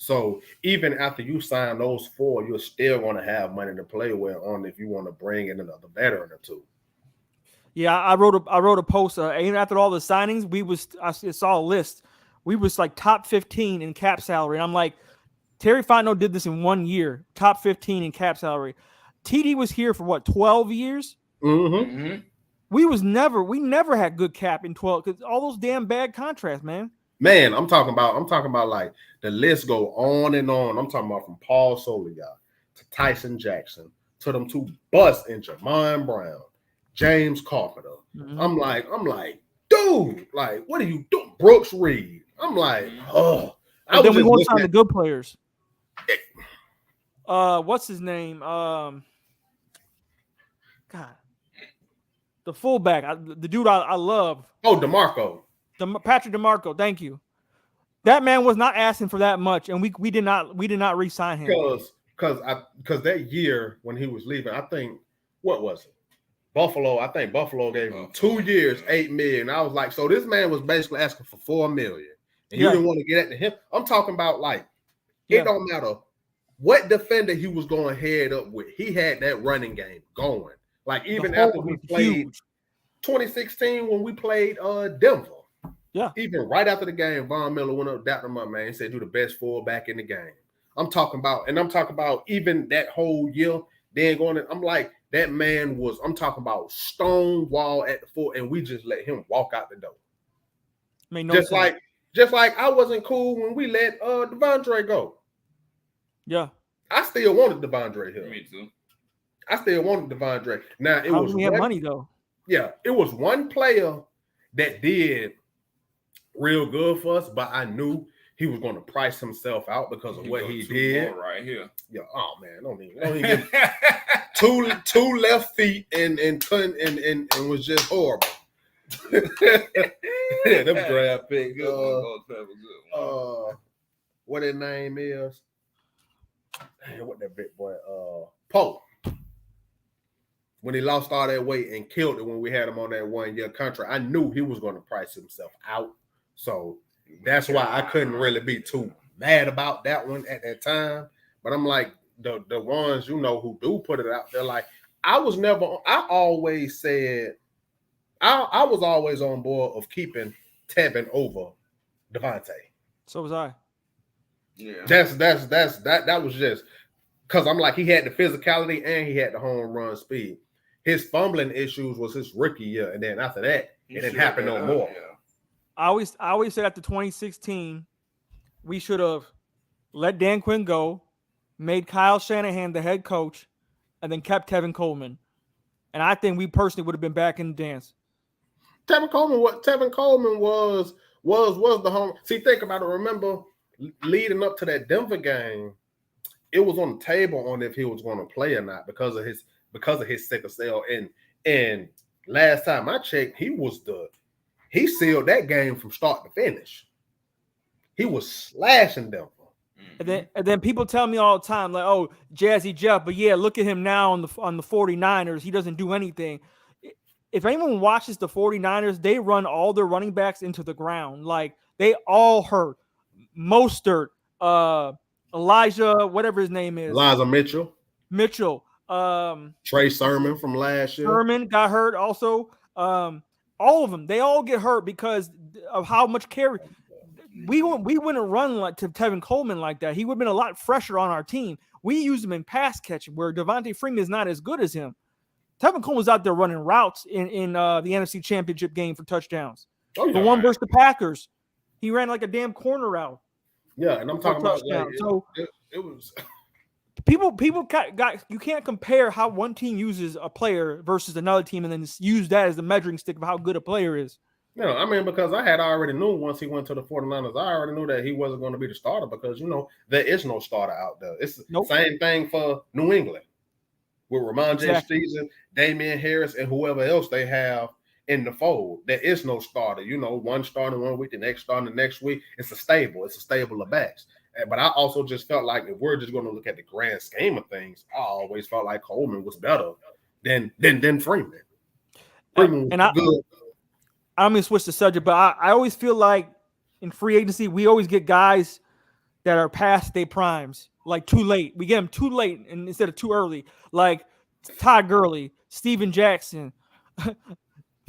So even after you sign those 4, you're still going to have money to play with on if you want to bring in another veteran or 2. Yeah, I wrote a post. Even after all the signings, I saw a list. We was like top 15 in cap salary, and I'm like, Terry Fontenot did this in 1 year, top 15 in cap salary. TD was here for 12 years. Mm-hmm. Mm-hmm. We never had good cap in 12 because all those damn bad contracts, man. Man, I'm talking about like the list go on and on. I'm talking about from Paul Soliga to Tyson Jackson to them 2 busts in Jamon Brown, James Carpenter. Mm-hmm. I'm like, dude, like, what are you doing? Brooks Reed. I'm like, oh. And then we won't sign the good players. What's his name? God, the fullback, the dude I love. Oh, DeMarco. Patrick DeMarco, thank you. That man was not asking for that much, and we did not re-sign him. Because that year when he was leaving, I think what was it? Buffalo. I think Buffalo gave him 2 years, $8 million. I was like, so this man was basically asking for $4 million, and you didn't want to get at him. I'm talking about like it don't matter what defender he was going head up with. He had that running game going. Like even after we played 2016 when we played Denver. Yeah. Even right after the game, Von Miller went up, dapped him up, man. He said, "Do the best fullback in the game." I'm talking about even that whole year. Then going in, I'm like, that man was. I'm talking about stonewall at the fort, and we just let him walk out the door. Made no sense. Just like I wasn't cool when we let Devondre go. Yeah. I still wanted Devondre here. Me too. I still wanted Devondre. Now it How was we have money though. Yeah, it was one player that did real good for us, but I knew he was going to price himself out because of what he did. Right here. Yeah. Oh man, don't even get two left feet and was just horrible. Yeah, them draft pick. What his name is? Damn, what that big boy? Poe. When he lost all that weight and killed it when we had him on that 1 year contract, I knew he was going to price himself out. So that's why I couldn't really be too mad about that one at that time. But I'm like, the ones, who do put it out there, like, I was always on board of keeping Tevin over Devontae. So was I. Yeah. That was just because I'm like, he had the physicality and he had the home run speed. His fumbling issues was his rookie year, and then after that, it didn't happen no more. Yeah. I always said after 2016, we should have let Dan Quinn go, made Kyle Shanahan the head coach, and then kept Tevin Coleman. And I think we personally would have been back in the dance. Tevin Coleman was the home. See, think about it. Remember, leading up to that Denver game, it was on the table on if he was going to play or not because of his sickle cell. And last time I checked, he sealed that game from start to finish. He was slashing Denver. And then people tell me all the time, like, "Oh, Jazzy Jeff," but yeah, look at him now on the 49ers. He doesn't do anything. If anyone watches the 49ers, they run all their running backs into the ground. Like, they all hurt. Mostert, Elijah, whatever his name is. Elijah Mitchell. Trey Sermon from last year. Sermon got hurt also. All of them, they all get hurt because of how much carry. We wouldn't run like to Tevin Coleman like that. He would have been a lot fresher on our team. We used him in pass catching where Devontae Freeman is not as good as him. Tevin Coleman was out there running routes in the NFC Championship game for touchdowns. Oh, yeah. The one versus the Packers, he ran like a damn corner route. Yeah, and I'm talking about it was. People got you can't compare how one team uses a player versus another team and then use that as the measuring stick of how good a player is. No, I mean, because I had already knew once he went to the 49ers, I already knew that he wasn't going to be the starter because, there is no starter out there. It's the same thing for New England with Ramon J. Stevenson, Damian Harris, and whoever else they have in the fold. There is no starter. One starting 1 week, the next starting the next week. It's a stable of backs. But I also just felt like if we're just going to look at the grand scheme of things, I always felt like Coleman was better than Freeman. And good. I'm going to switch the subject, but I always feel like in free agency, we always get guys that are past their primes, like too late. We get them too late instead of too early, like Todd Gurley, Steven Jackson,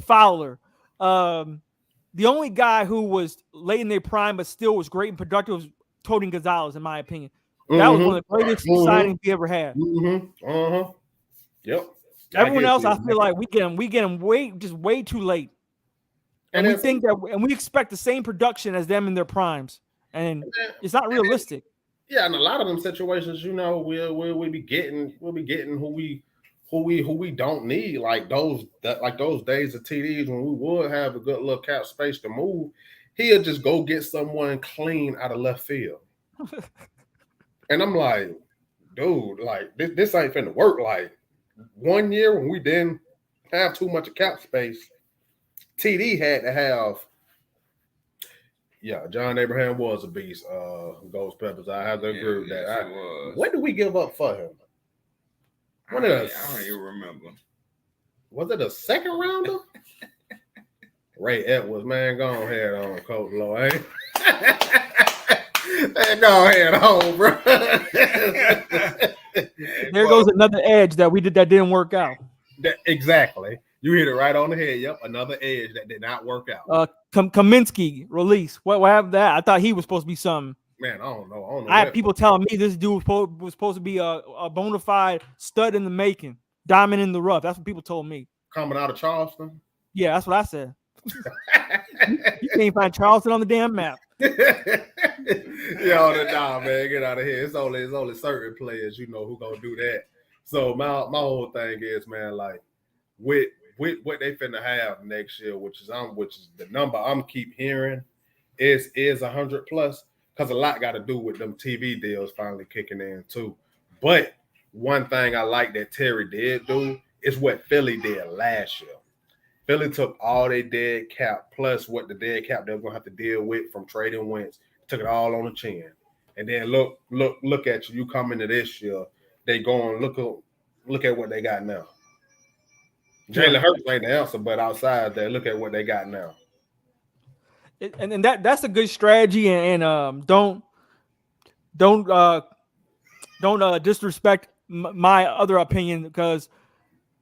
Fowler. The only guy who was late in their prime but still was great and productive was Tonio Gonzalez, in my opinion. That was one of the greatest signings we ever had. Yep. Everyone else, I feel like we get them way too late. And we think that, and we expect the same production as them in their primes, and it's not realistic. Yeah, and a lot of them situations, we'll be getting who we don't need, like those days of TDs when we would have a good little cap space to move. He'll just go get someone clean out of left field, and I'm like, dude, like this ain't finna work. Like 1 year when we didn't have too much cap space. TD had to have, John Abraham was a beast. Ghost Peppers, I have to agree with that. What did we give up for him? I don't even remember. Was it a second rounder? Ray Edwards, man, go ahead on, Coach Lloyd. Man, go ahead on, bro. There goes another edge that we did that didn't work out. Exactly. You hit it right on the head. Yep, another edge that did not work out. Kaminsky release. What happened to that? I thought he was supposed to be something. Man, I don't know. I had people telling me this dude was supposed to be a bona fide stud in the making, diamond in the rough. That's what people told me. Coming out of Charleston. Yeah, that's what I said. You can't find Charleston on the damn map. Nah, man, get out of here. It's only certain players, who gonna do that. So my whole thing is, man, like with what they finna have next year, which is the number I'm keep hearing is 100 plus, because a lot got to do with them TV deals finally kicking in too. But one thing I like that Terry did do is what Philly did last year. Philly took all their dead cap plus what the dead cap they were gonna have to deal with from trading Wentz, took it all on the chin, and then look at you. You come into this year, they going look at what they got now. Jalen Hurts ain't the answer, but outside that, look at what they got now. And that's a good strategy. And don't disrespect my other opinion, because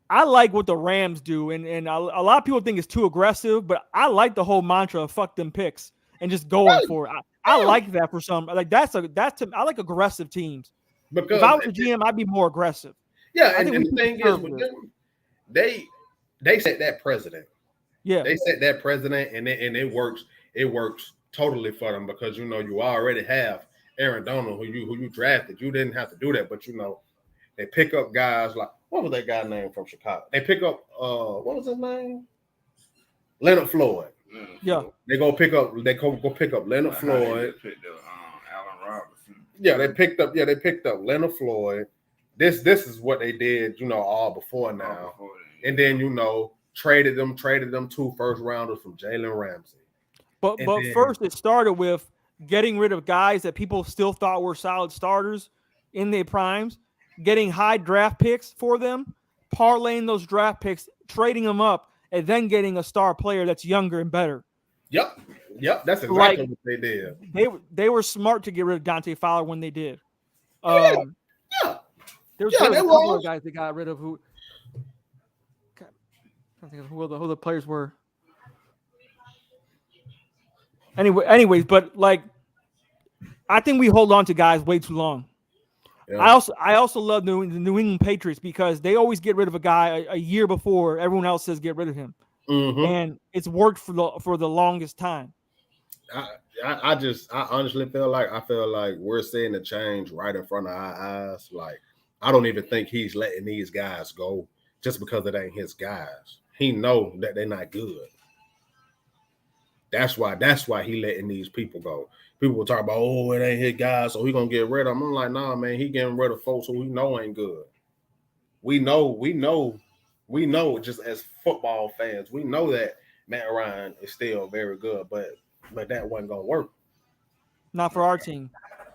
I like what the Rams do, and a lot of people think it's too aggressive, but I like the whole mantra of "fuck them picks" and just going for it. I like that for some. Like I like aggressive teams. Because if I was a GM, I'd be more aggressive. Yeah, and the thing is, with them, they set that precedent. Yeah, they set that precedent, and it works. It works totally for them, because you already have Aaron Donald, who you drafted. You didn't have to do that, but they pick up guys like, what was that guy name from Chicago? They pick up what was his name? Leonard Floyd. Yeah, they go pick up Leonard Floyd. Allen Robinson. Yeah, they picked up Leonard Floyd. This is what they did, all before now. And then traded them 2 first rounders from Jalen Ramsey. But first it started with getting rid of guys that people still thought were solid starters in their primes, getting high draft picks for them, parlaying those draft picks, trading them up, and then getting a star player that's younger and better. Yep. That's exactly what they did. They were smart to get rid of Dante Fowler when they did. Yeah. There's a couple of guys they got rid of who. I don't think who the players were. Anyways, but I think we hold on to guys way too long. Yeah. I also love the New England Patriots, because they always get rid of a guy a year before everyone else says get rid of him, and it's worked for the longest time. I honestly feel like we're seeing the change right in front of our eyes. Like, I don't even think he's letting these guys go just because it ain't his guys. He know that they're not good. That's why he letting these people go. People will talk about, oh, it ain't his guys, so he gonna get rid of them. I'm like, nah, man, he getting rid of folks who we know ain't good. We know. Just as football fans, we know that Matt Ryan is still very good, but that wasn't gonna work. Not for our team.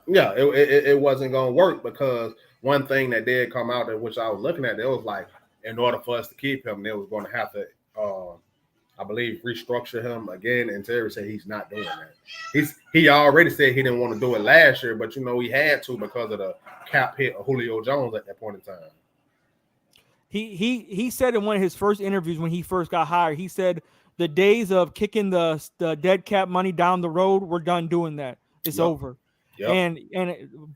Yeah, it wasn't gonna work, because one thing that did come out, in which I was looking at, it was like, in order for us to keep him, they was going to have to, I believe, restructure him again. And Terry said he's not doing that. He already said he didn't want to do it last year, but he had to, because of the cap hit of Julio Jones at that point in time. He said in one of his first interviews when he first got hired, he said the days of kicking the dead cap money down the road, we're done doing that. It's over. Yep. And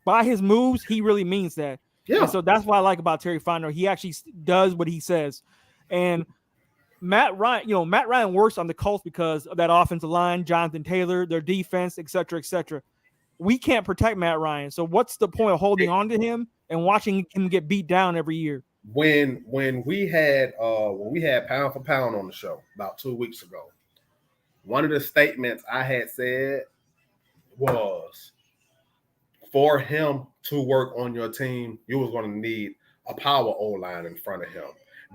by his moves, he really means that. Yeah. And so that's what I like about Terry Fontenot. He actually does what he says. And Matt Ryan works on the Colts because of that offensive line, Jonathan Taylor, their defense, et cetera, et cetera. We can't protect Matt Ryan. So what's the point of holding on to him and watching him get beat down every year? When we had Pound for Pound on the show about 2 weeks ago, one of the statements I had said was, for him to work on your team, you was going to need a power O-line in front of him.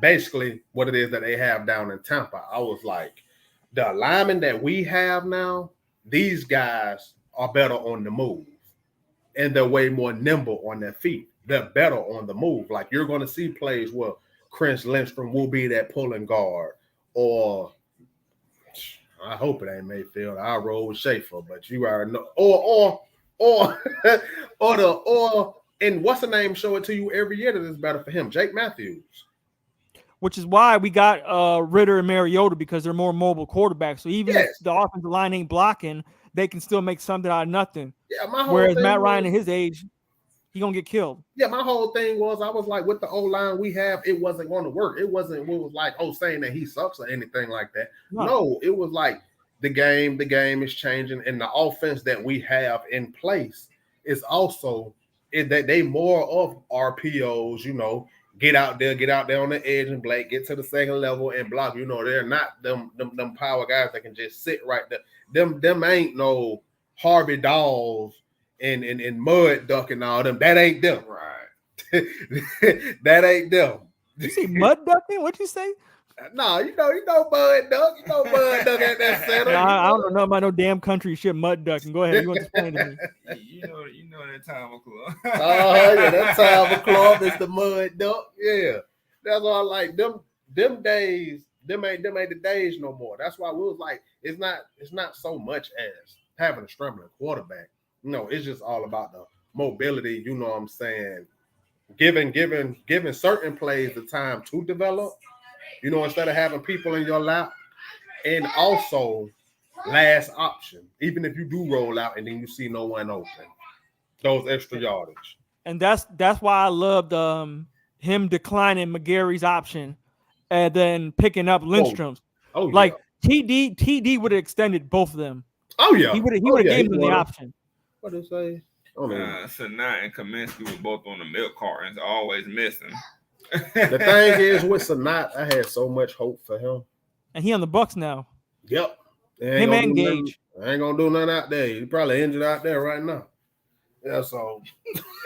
Basically, what it is that they have down in Tampa. I was like, the linemen that we have now, these guys are better on the move, and they're way more nimble on their feet. They're better on the move. Like, you're going to see plays where Chris Lindstrom will be that pulling guard, or I hope it ain't Mayfield. I'll roll with Schaefer, but you already know, and what's the name? Show it to you every year that it's better for him. Jake Matthews. which is why we got Ritter and Mariota, because they're more mobile quarterbacks. So even if the offensive line ain't blocking, they can still make something out of nothing. Yeah, my whole Whereas thing Matt Ryan at his age, he gonna get killed. Yeah, my whole thing was I was like, with the O-line we have, it wasn't going to work. It wasn't what was like, saying that he sucks or anything like that. No, it was like the game is changing, and the offense that we have in place is also that they more of RPOs, get out there on the edge and get to the second level and block. They're not them power guys that can just sit right there. Them ain't no Harvey Dawes and mud duck and all them. That ain't them. Right. That ain't them. You say mud ducking? What'd you say? No, you know mud duck. You know mud duck at that center. No, I don't know about no damn country shit mud ducking. Go ahead. You want to explain to me? You know that time of club. Yeah, that time of club is the mud duck. Yeah. That's all I like. Them days, them ain't the days no more. That's why we was like, it's not so much as having a scrambling quarterback. No, it's just all about the mobility, you know what I'm saying? Giving certain plays the time to develop, instead of having people in your lap. And also last option, even if you do roll out and then you see no one open, those extra yardage. And that's why I loved him declining McGarry's option and then picking up Lindstrom's. Oh yeah. Like TD would have extended both of them. Oh yeah. He would have given them the option. What did it say? Sanat and Kaminsky were both on the milk cartons, always missing. The thing is, with Sanat, I had so much hope for him. And he on the Bucks now. Yep. Him and Gage. I ain't gonna do nothing out there. He probably injured out there right now. Yeah, so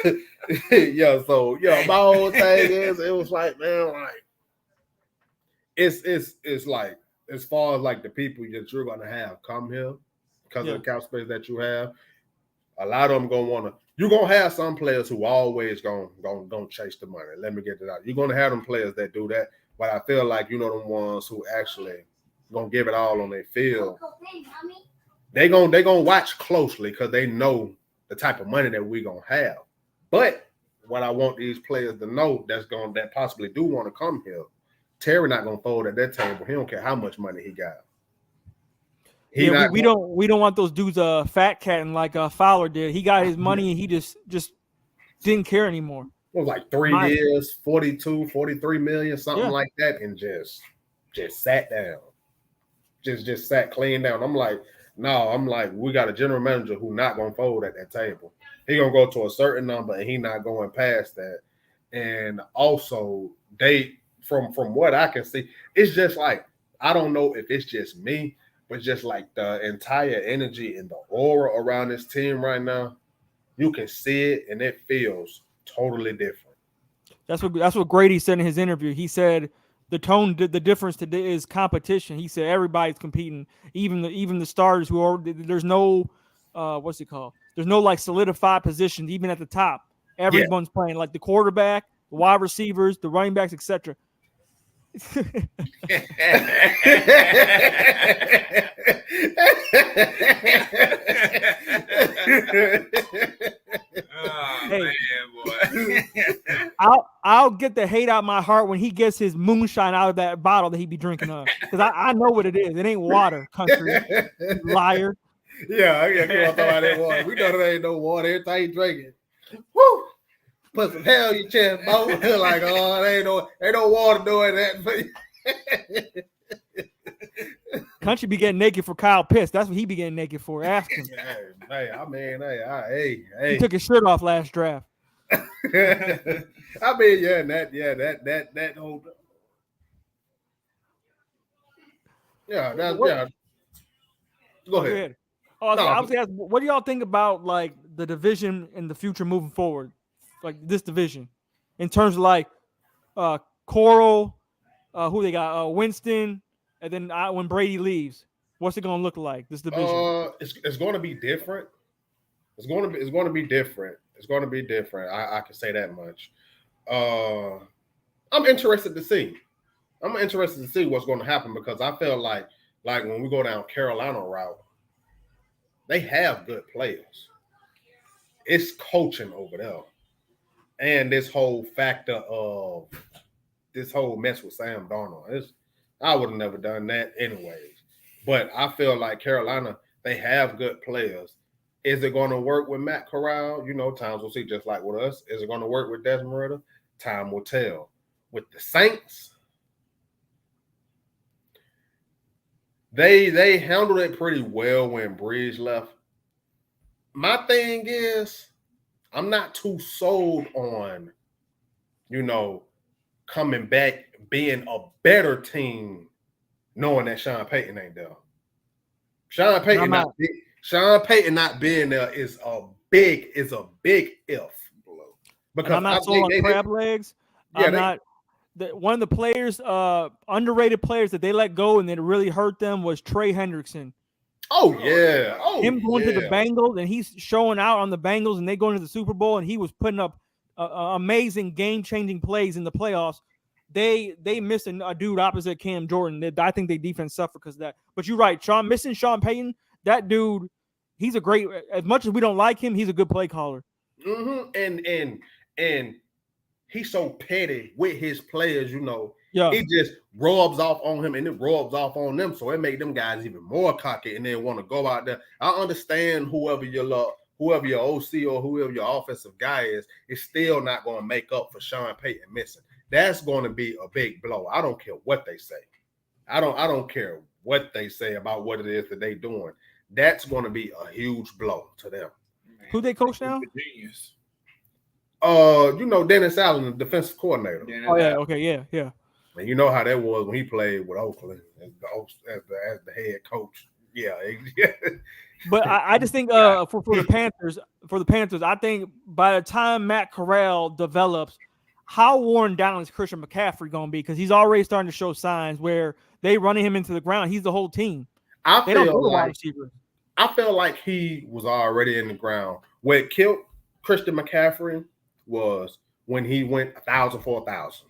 my whole thing is, it was like, man, like it's like, as far as like the people that you're gonna have come here because of the cap space that you have, a lot of them you're gonna have some players who always gonna chase the money. Let me get it out. You're gonna have them players that do that, but I feel like the ones who actually gonna give it all on their field. They gonna watch closely because they know the type of money that we're gonna have. But what I want these players to know that possibly do want to come here, Terry not gonna fold at that table. He don't care how much money he got. We don't want those dudes fat catting like Fowler did. He got his money and he just didn't care anymore. It was like 3 years, 42, 43 million, something like that, and just sat down. Just sat clean down. I'm like, no, we got a general manager who not gonna fold at that table. He gonna go to a certain number and he not going past that. And also, from what I can see, it's just like, I don't know if it's just me, but just like the entire energy and the aura around this team right now, you can see it and it feels totally different. That's what Grady said in his interview. He said the difference today is competition. He said everybody's competing, even the starters who are, there's no what's it called? There's no like solidified positions even at the top. Everyone's playing, like the quarterback, the wide receivers, the running backs, etc. Oh, hey, man, boy. I'll get the hate out of my heart when he gets his moonshine out of that bottle that he be drinking of, because I know what it is. It ain't water, country liar. Yeah, come on, throw out that water. We know there ain't no water. Everything you drinking. Woo! Put some hell in your chest, bro. Like, ain't no water doing that. Country be getting naked for Kyle Pitts. That's what he be getting naked for. Ask him. Hey. He took his shirt off last draft. That whole. Go ahead. Oh, I was asking, what do y'all think about like the division in the future moving forward, like this division, in terms of like Coral, who they got, Winston, and then when Brady leaves, what's it gonna look like? This division? It's going to be different. It's going to be different. It's going to be different. I can say that much. I'm interested to see. What's going to happen, because I feel like when we go down Carolina route, they have good players. It's coaching over there. And this whole factor of this whole mess with Sam Darnold. I would have never done that anyways. But I feel like Carolina, they have good players. Is it going to work with Matt Corral? You know, times will see, just like with us. Is it going to work with Desmond Ridder? Time will tell. With the Saints, they handled it pretty well when Breeze left. My thing is, I'm not too sold on, you know, coming back, being a better team, knowing that Sean Payton ain't there. Sean Payton not being there is a big if. Because I'm not sold on crab legs. Yeah, one of the players, underrated players that they let go and that really hurt them was Trey Hendrickson. Oh yeah, him going to the Bengals, and he's showing out on the Bengals, and they going to the Super Bowl, and he was putting up amazing game-changing plays in the playoffs. They missed a dude opposite Cam Jordan. I think their defense suffered because of that. But you're right, missing Sean Payton, that dude, he's a great. As much as we don't like him, he's a good play caller. Mm-hmm. And he's so petty with his players, you know. Yeah. It just rubs off on him and it rubs off on them. So it made them guys even more cocky and then want to go out there. I understand whoever your OC or whoever your offensive guy is still not going to make up for Sean Payton missing. That's going to be a big blow. I don't care what they say. I don't care what they say about what it is that they're doing. That's going to be a huge blow to them. Man, who they coach now? Genius. You know, Dennis Allen, the defensive coordinator. Yeah. And you know how that was when he played with Oakland as the head coach. Yeah. But I just think for the Panthers, I think by the time Matt Corral develops, how worn down is Christian McCaffrey going to be? Because he's already starting to show signs where they running him into the ground. He's the whole team. I feel like he was already in the ground. What killed Christian McCaffrey was when he went 1,000 for 1,000.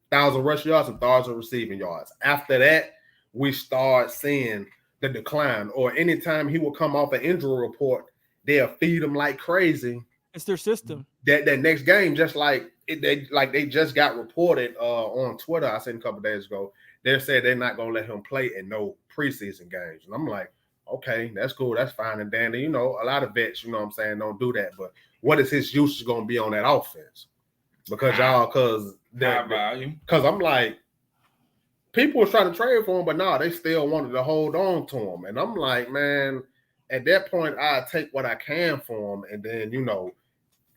1,000 rush yards and 1,000 receiving yards. After that, we start seeing the decline. Or anytime he will come off an injury report, they'll feed him like crazy. It's their system. That next game, just like they just got reported on Twitter, I said a couple days ago, they said they're not gonna let him play in no preseason games. And I'm like, okay, that's cool, that's fine and dandy. You know, a lot of vets, you know what I'm saying, don't do that. But what is his usage gonna be on that offense? Because I'm like, people was trying to trade for him, but no, they still wanted to hold on to him. And I'm like, man, at that point, I take what I can for him and then, you know,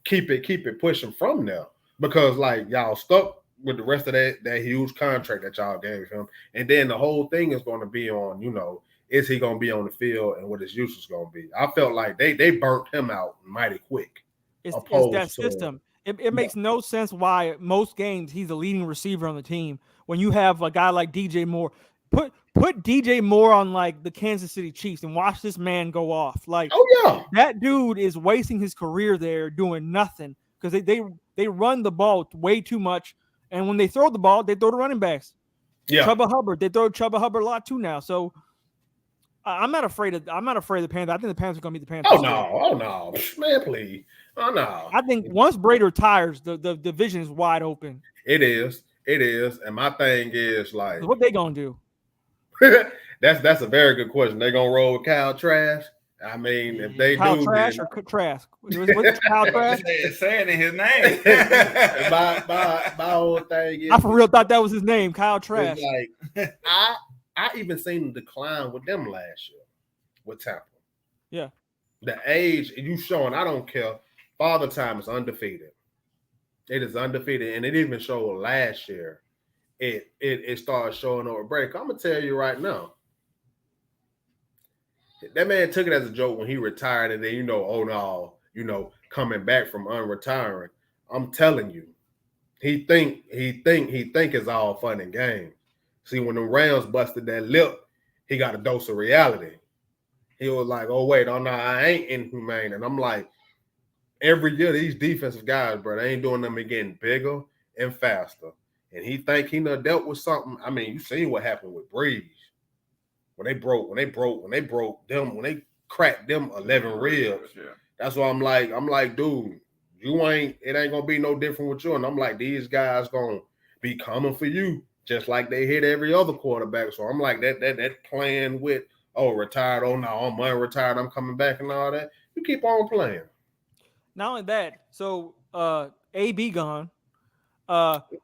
keep it pushing from there. Because like y'all stuck with the rest of that huge contract that y'all gave him. And then the whole thing is going to be on, you know, is he going to be on the field and what his usage is going to be. I felt like they burnt him out mighty quick. It's that system. It makes no sense why most games he's the leading receiver on the team when you have a guy like DJ Moore. Put DJ Moore on like the Kansas City Chiefs and watch this man go off. Like, oh yeah, that dude is wasting his career there doing nothing because they run the ball way too much, and when they throw the ball, they throw the running backs. Yeah, Chuba Hubbard, they throw Chuba Hubbard a lot too now. So I'm not afraid of the Panthers. I think the Panthers are going to be the Panthers. Oh no, man, please. Oh no. I think once Brady retires, the division is wide open. It is, and my thing is like, what they gonna do? That's a very good question. They gonna roll with Kyle Trash? I mean, if they Kyle do, Trash then... or Trask? What's Kyle Trash? Saying in his name. my whole thing is, I for real thought that was his name, Kyle Trash. Like, I even seen the decline with them last year with Tampa. Yeah, the age you showing, I don't care. Father Time is undefeated. It is undefeated, and it even showed last year. It started showing over break. I'm gonna tell you right now. That man took it as a joke when he retired, and then coming back from unretiring. I'm telling you, he think it's all fun and games. See, when the Rams busted that lip, he got a dose of reality. He was like, "Oh wait, oh no, I ain't inhumane." And I'm like, every year these defensive guys, bro, they ain't doing them getting bigger and faster. And he think he done dealt with something. I mean, you seen what happened with Breeze. When they cracked them 11 ribs. Yeah. That's why I'm like, dude, it ain't gonna be no different with you. And I'm like, these guys be coming for you, just like they hit every other quarterback. So I'm like that playing with, oh, retired, oh no, I'm unretired, I'm coming back and all that. You keep on playing. Not only that, so AB gone.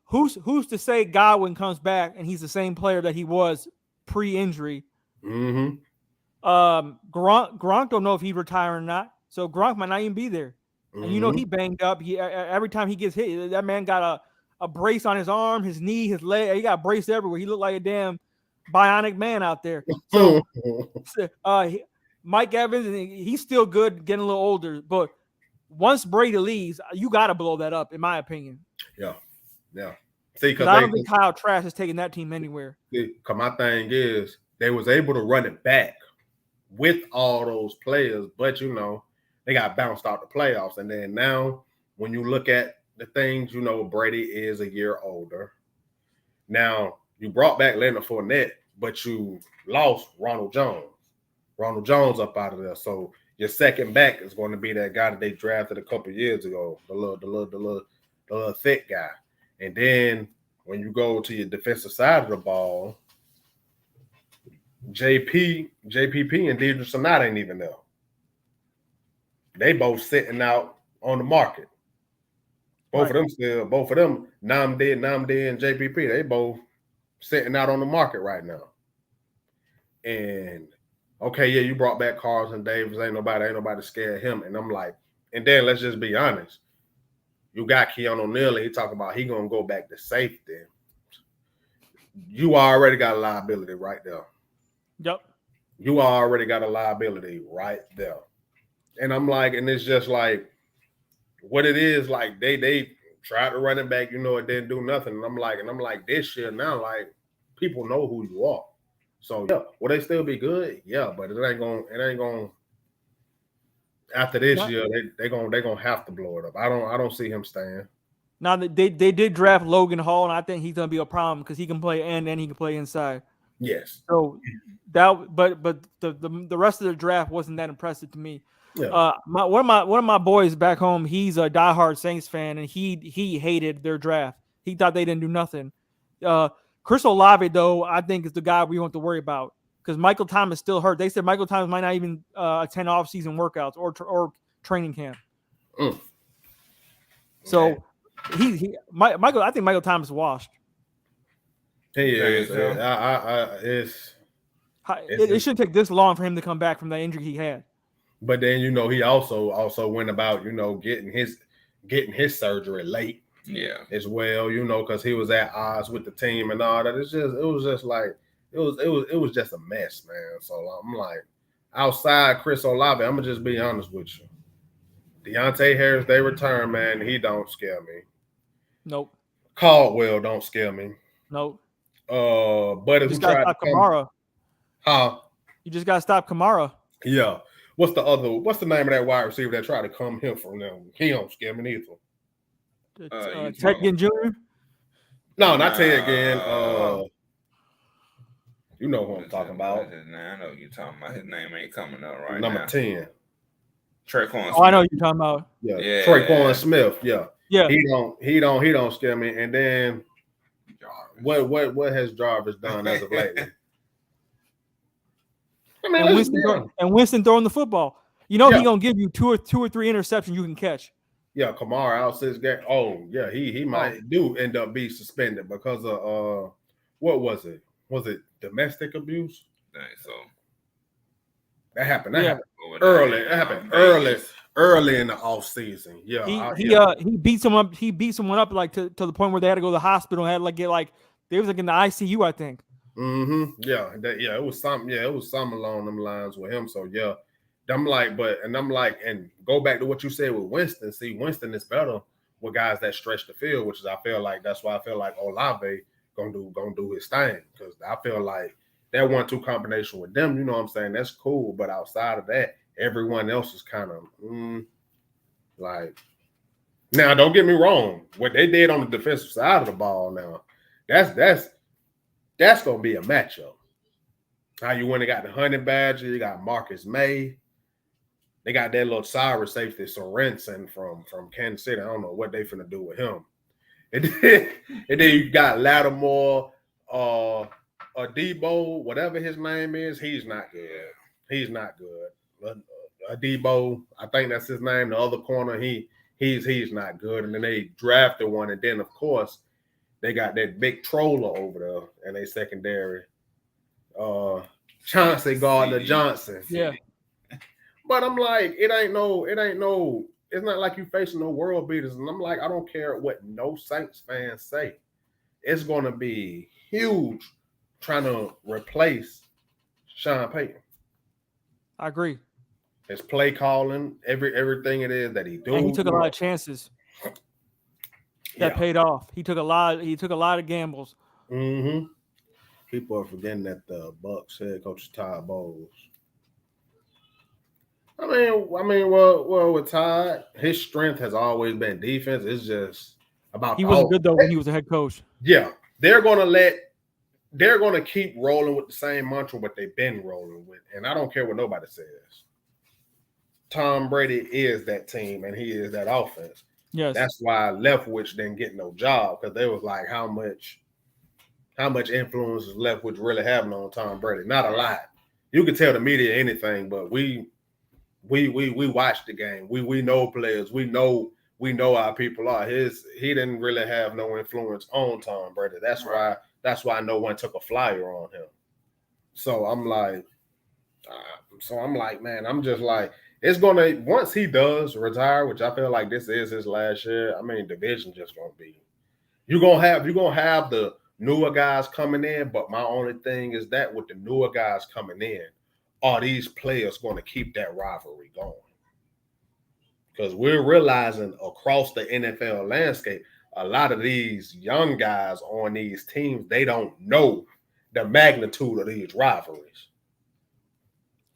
Who's to say Godwin comes back and he's the same player that he was pre-injury? Mm-hmm. Gronk don't know if he'd retire or not, so Gronk might not even be there. Mm-hmm. And you know he banged up. He every time he gets hit, that man got a brace on his arm, his knee, his leg. He got braced everywhere. He looked like a damn bionic man out there. So Mike Evans, he's still good, getting a little older, but once Brady leaves, you got to blow that up, in my opinion. Yeah. See, because I don't think Kyle Trask is taking that team anywhere. Because my thing is, they was able to run it back with all those players, but you know, they got bounced out the playoffs. And then now, when you look at the things, you know, Brady is a year older. Now, you brought back Leonard Fournette, but you lost Ronald Jones. Ronald Jones up out of there. So your second back is going to be that guy that they drafted a couple years ago, the little thick guy. And then when you go to your defensive side of the ball, JPP and Deidre Sonata ain't even there. They both sitting out on the market. Both of them, Namdi and JPP, they both sitting out on the market right now. And okay, yeah, you brought back Carlton Davis. Ain't nobody scared of him. And I'm like, and then let's just be honest. You got Keanu Neal, and he talking about he gonna go back to safety. You already got a liability right there. Yep. You already got a liability right there. And I'm like, and it's just like what it is, like they tried to run it back, you know, it didn't do nothing. And I'm like, this year now, like, people know who you are. So yeah, will they still be good? Yeah, but it ain't gonna after this year, they're gonna have to blow it up. I don't see him staying. Now they did draft Logan Hall, and I think he's gonna be a problem because he can play end and he can play inside. Yes. So that, but the rest of the draft wasn't that impressive to me. Yeah. One of my boys back home, he's a diehard Saints fan, and he hated their draft. He thought they didn't do nothing. Chris Olave, though, I think is the guy we want to worry about because Michael Thomas still hurt. They said Michael Thomas might not even attend off-season workouts or training camp. Mm. So Michael, I think Michael Thomas washed. He is. It shouldn't take this long for him to come back from the injury he had. But then, you know, he also went about, you know, getting his surgery late. Yeah. As well, you know, because he was at odds with the team and all that. It was just a mess, man. So I'm like, outside Chris Olave, I'm gonna just be honest with you. Deontay Harris, they return, man. He don't scare me. Nope. Caldwell don't scare me. Nope. But if you just gotta stop Kamara. You just gotta stop Kamara. Yeah. What's the name of that wide receiver that tried to come here from them? He don't scare me neither. Ted Ginn Jr.? No, not Ted again. You know who I'm talking about. I know you're talking about. His name ain't coming up right Number now. 10. Tre'Quan Smith. Oh, I know you're talking about. Yeah. Tre'Quan Smith. Yeah. Yeah. He don't scare me. And then what has Jarvis done as of lately? I mean, Winston throwing the football. You know, he's gonna give you two or three interceptions you can catch. Yeah, Kamara out 6 games. Oh, yeah, he might do end up being suspended because of what was it? Was it domestic abuse? So that happened. Early. That happened early in the offseason. Yeah, he beat someone up. He beat someone up like to the point where they had to go to the hospital and had they was like in the ICU, I think. Mm-hmm. Yeah, it was something. Yeah, it was something along them lines with him. So yeah. I'm like, and go back to what you said with Winston. See, Winston is better with guys that stretch the field, which is that's why I feel like Olave gonna do his thing. Because I feel like that 1-2 combination with them, you know what I'm saying? That's cool. But outside of that, everyone else is kind of like. Now, don't get me wrong. What they did on the defensive side of the ball now, that's gonna be a matchup. How you went and got the Honey Badger, you got Marcus May. They got that little Cyrus safety, Sorensen from Kansas City. I don't know what they finna do with him. And then you got Lattimore, Debo, whatever his name is, he's not good. He's not good. Debo, I think that's his name. The other corner, he's not good. And then they drafted one, and then of course they got that big troller over there in their secondary. Chauncey Gardner-Johnson. Yeah. But I'm like, it ain't no, it's not like you facing no world beaters. And I'm like, I don't care what no Saints fans say. It's gonna be huge trying to replace Sean Payton. I agree. His play calling, everything it is that he do. And he took a lot of chances that paid off. He took a lot of gambles. Mm-hmm. People are forgetting that the Bucs head coach Todd Bowles. I mean, well, with Todd, his strength has always been defense. It's just about he wasn't good though when he was a head coach. Yeah, they're gonna keep rolling with the same mantra what they've been rolling with, and I don't care what nobody says. Tom Brady is that team, and he is that offense. Yes, that's why Leftwich didn't get no job because they was like, how much influence is Leftwich really having on Tom Brady? Not a lot. You can tell the media anything, but we watch the game. We know players. We know our people are. He didn't really have no influence on Tom Brady. That's why no one took a flyer on him. So I'm like, man, I'm just like, it's gonna, once he does retire, which I feel like this is his last year. I mean, division just gonna be. You're gonna have the newer guys coming in, but my only thing is that with the newer guys coming in, are these players going to keep that rivalry going? Because we're realizing across the NFL landscape, a lot of these young guys on these teams, they don't know the magnitude of these rivalries.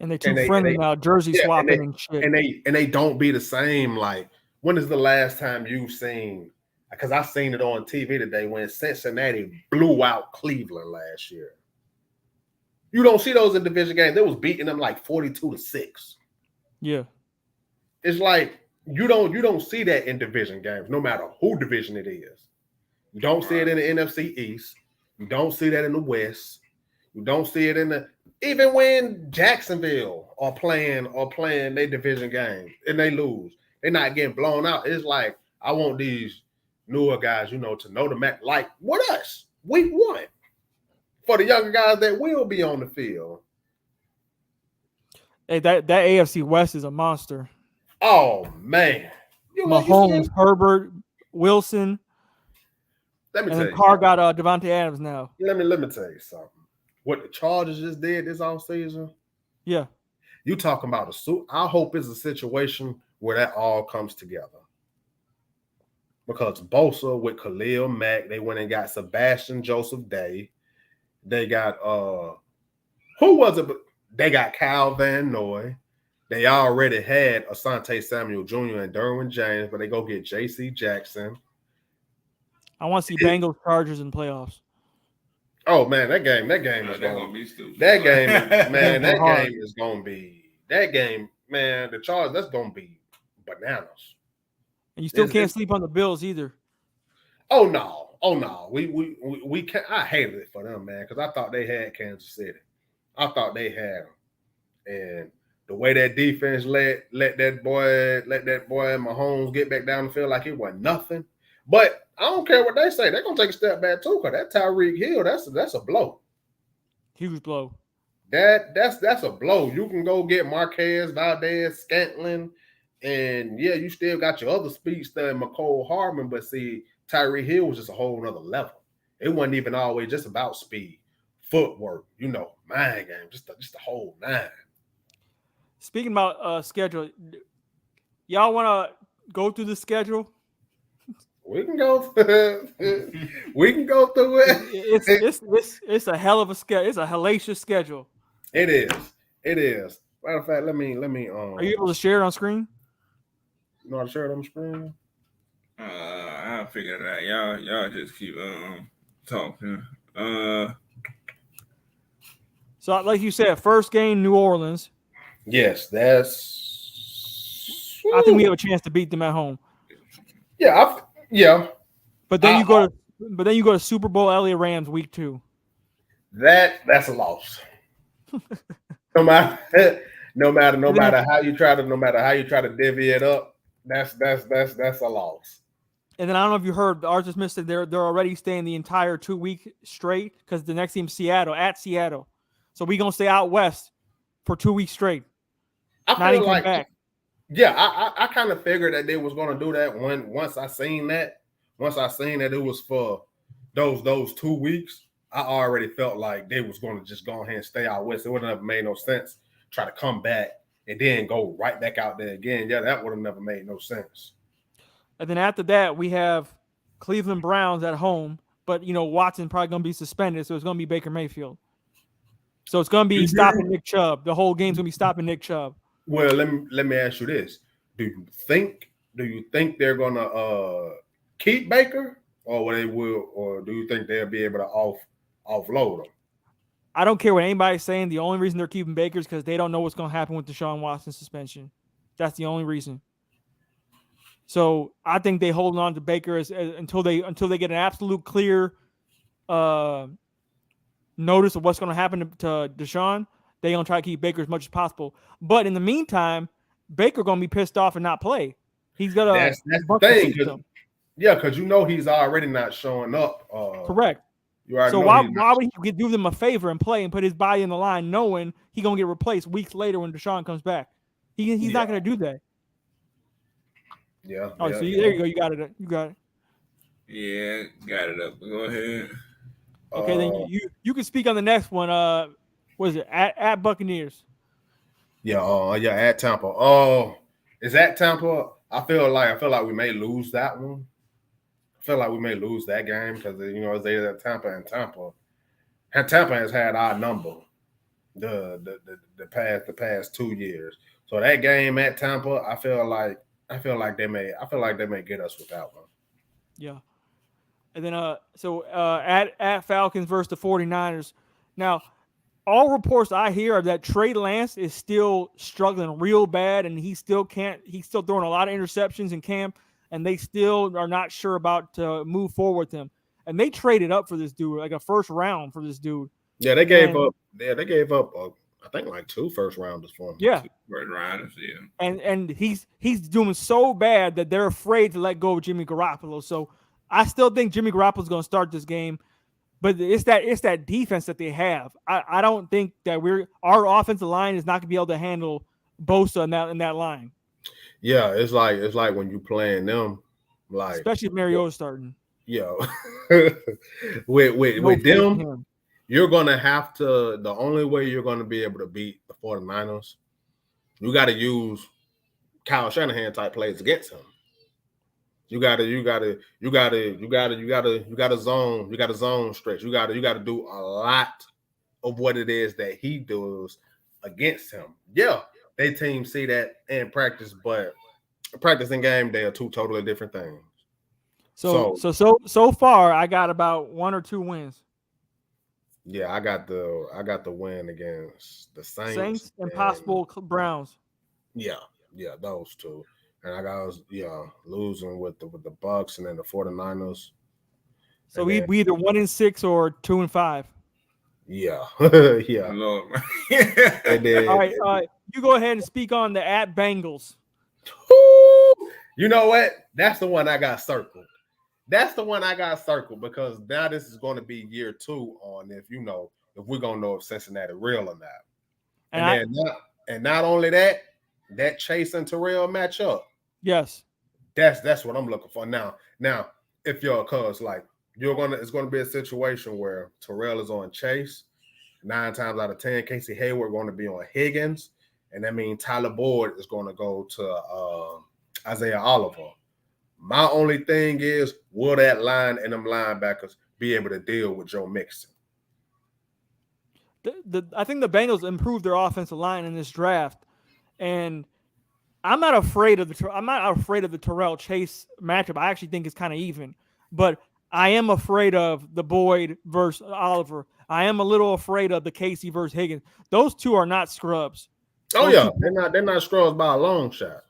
And they're too friendly now, jersey swapping and shit. And they don't be the same. Like, when is the last time you've seen, because I seen it on TV today when Cincinnati blew out Cleveland last year. You don't see those in division games. They was beating them like 42-6. Yeah. It's like you don't see that in division games, no matter who division it is. You don't see it in the NFC East. You don't see that in the West. You don't see it in even when Jacksonville are playing their division game and they lose. They're not getting blown out. It's like, I want these newer guys, to know the match. Like, what us? Week 1. For the younger guys that will be on the field. Hey, that AFC West is a monster. Oh, man. Mahomes, Herbert, Wilson. Let me tell you. Carr got Devontae Adams now. Let me tell you something. What the Chargers just did this offseason. Yeah. You talking about I hope it's a situation where that all comes together. Because Bosa with Khalil Mack, they went and got Sebastian Joseph Day. They got who was it? They got Kyle Van Noy. They already had Asante Samuel Jr. and Derwin James, but they go get J.C. Jackson. I want to see Bengals Chargers in playoffs. Oh man, that game is gonna be stupid. That game is gonna be man. The Chargers, that's gonna be bananas. And you still can't sleep on the Bills either. Oh no. We can't. I hated it for them, man, because I thought they had Kansas City. I thought they had them, and the way that defense let that boy Mahomes get back down the field like it wasn't nothing. But I don't care what they say. They're gonna take a step back too, because that Tyreek Hill, that's a blow. Huge blow. That's a blow. You can go get Marquez, Valdez, Scantling, and yeah, you still got your other speedster and McCole Hardman, but see, Tyreek Hill was just a whole nother level. It wasn't even always just about speed, footwork, mind game, just the whole 9. Speaking about schedule, y'all want to go through the schedule? We can go through it. It's a hell of a schedule. It's a hellacious schedule. It is. Matter of fact, let me. Are you able to share it on screen? You know how to share it on the screen? I'll figure it out. Y'all just keep talking. So, like you said, first game, New Orleans. Yes, that's. I think we have a chance to beat them at home. Yeah. But then you go to Super Bowl LA Rams week 2. That's a loss. no matter how you try to divvy it up, that's a loss. And then I don't know if you heard, Arthur Smith said they're already staying the entire 2 week straight because the next team's Seattle. So we gonna stay out west for 2 weeks straight. I feel like back. Yeah, I kind of figured that they was gonna do that once I seen that it was for those 2 weeks. I already felt like they was gonna just go ahead and stay out west. It wouldn't have made no sense try to come back and then go right back out there again. Yeah, that would have never made no sense. And then after that, we have Cleveland Browns at home, but Watson probably gonna be suspended, so it's gonna be Baker Mayfield. So it's gonna be stopping Nick Chubb. The whole game's gonna be stopping Nick Chubb. Well, let me ask you this: Do you think they're gonna keep Baker, or do you think they'll be able to offload him? I don't care what anybody's saying. The only reason they're keeping Baker is because they don't know what's gonna happen with Deshaun Watson's suspension. That's the only reason. So I think they holding on to Baker until they get an absolute clear notice of what's going to happen to Deshaun. They're going to try to keep Baker as much as possible. But in the meantime, Baker going to be pissed off and not play. He's going to. That's the thing. Because he's already not showing up. Correct. So why would he do them a favor and play and put his body in the line knowing he's going to get replaced weeks later when Deshaun comes back? He's not going to do that. Yeah. Oh, so there you go. You got it. Yeah, got it up. Go ahead. Okay, then you can speak on the next one. What is it? At Buccaneers. Yeah. At Tampa. Is at Tampa? I feel like we may lose that one. I feel like we may lose that game because it's either Tampa and Tampa. And Tampa has had our number the past 2 years. So that game at Tampa, I feel like they may get us with that one. Yeah. And then at Falcons versus the 49ers. Now, all reports I hear are that Trey Lance is still struggling real bad and he's still throwing a lot of interceptions in camp and they still are not sure about to move forward with him. And they traded up for this dude, like a first round for this dude. Yeah, they gave up. Yeah, they gave up I think like 2 first rounders for him. Yeah. 2 first rounders, yeah. And he's doing so bad that they're afraid to let go of Jimmy Garoppolo. So I still think Jimmy Garoppolo's going to start this game, but it's that defense that they have. I don't think that our offensive line is not going to be able to handle Bosa in that line. Yeah, it's like when you playing them, like especially if Mariota's starting. Yeah, with them. You're going to have to, the only way you're going to be able to beat the 49ers, you got to use Kyle Shanahan type plays against him. You got to zone stretch. You got to do a lot of what it is that he does against him. Yeah, they team see that in practice, but practice and game day are 2 totally different things. So far I got about 1 or 2 wins. Yeah, I got the win against the Saints and possible Browns. Yeah, those 2. And I got losing with the Bucs and then the 49ers. So we either 1-6 or 2-5. Yeah. Yeah. Lord. And then, all right. You go ahead and speak on the at Bengals. You know what? That's the one I got circled. Because now this is going to be year 2 on if we're gonna know if Cincinnati real or not. And not only that Chase and Terrell match up. Yes. That's what I'm looking for. Now if it's gonna be a situation where Terrell is on Chase, 9 times out of 10, Casey Hayward going to be on Higgins, and that means Tyler Boyd is going to go to Isaiah Oliver. My only thing is, will that line and them linebackers be able to deal with Joe Mixon? I think the Bengals improved their offensive line in this draft, and I'm not afraid of the Terrell Chase matchup. I actually think it's kind of even, but I am afraid of the Boyd versus Oliver. I am a little afraid of the Casey versus Higgins. Those 2 are not scrubs. They're not scrubs by a long shot.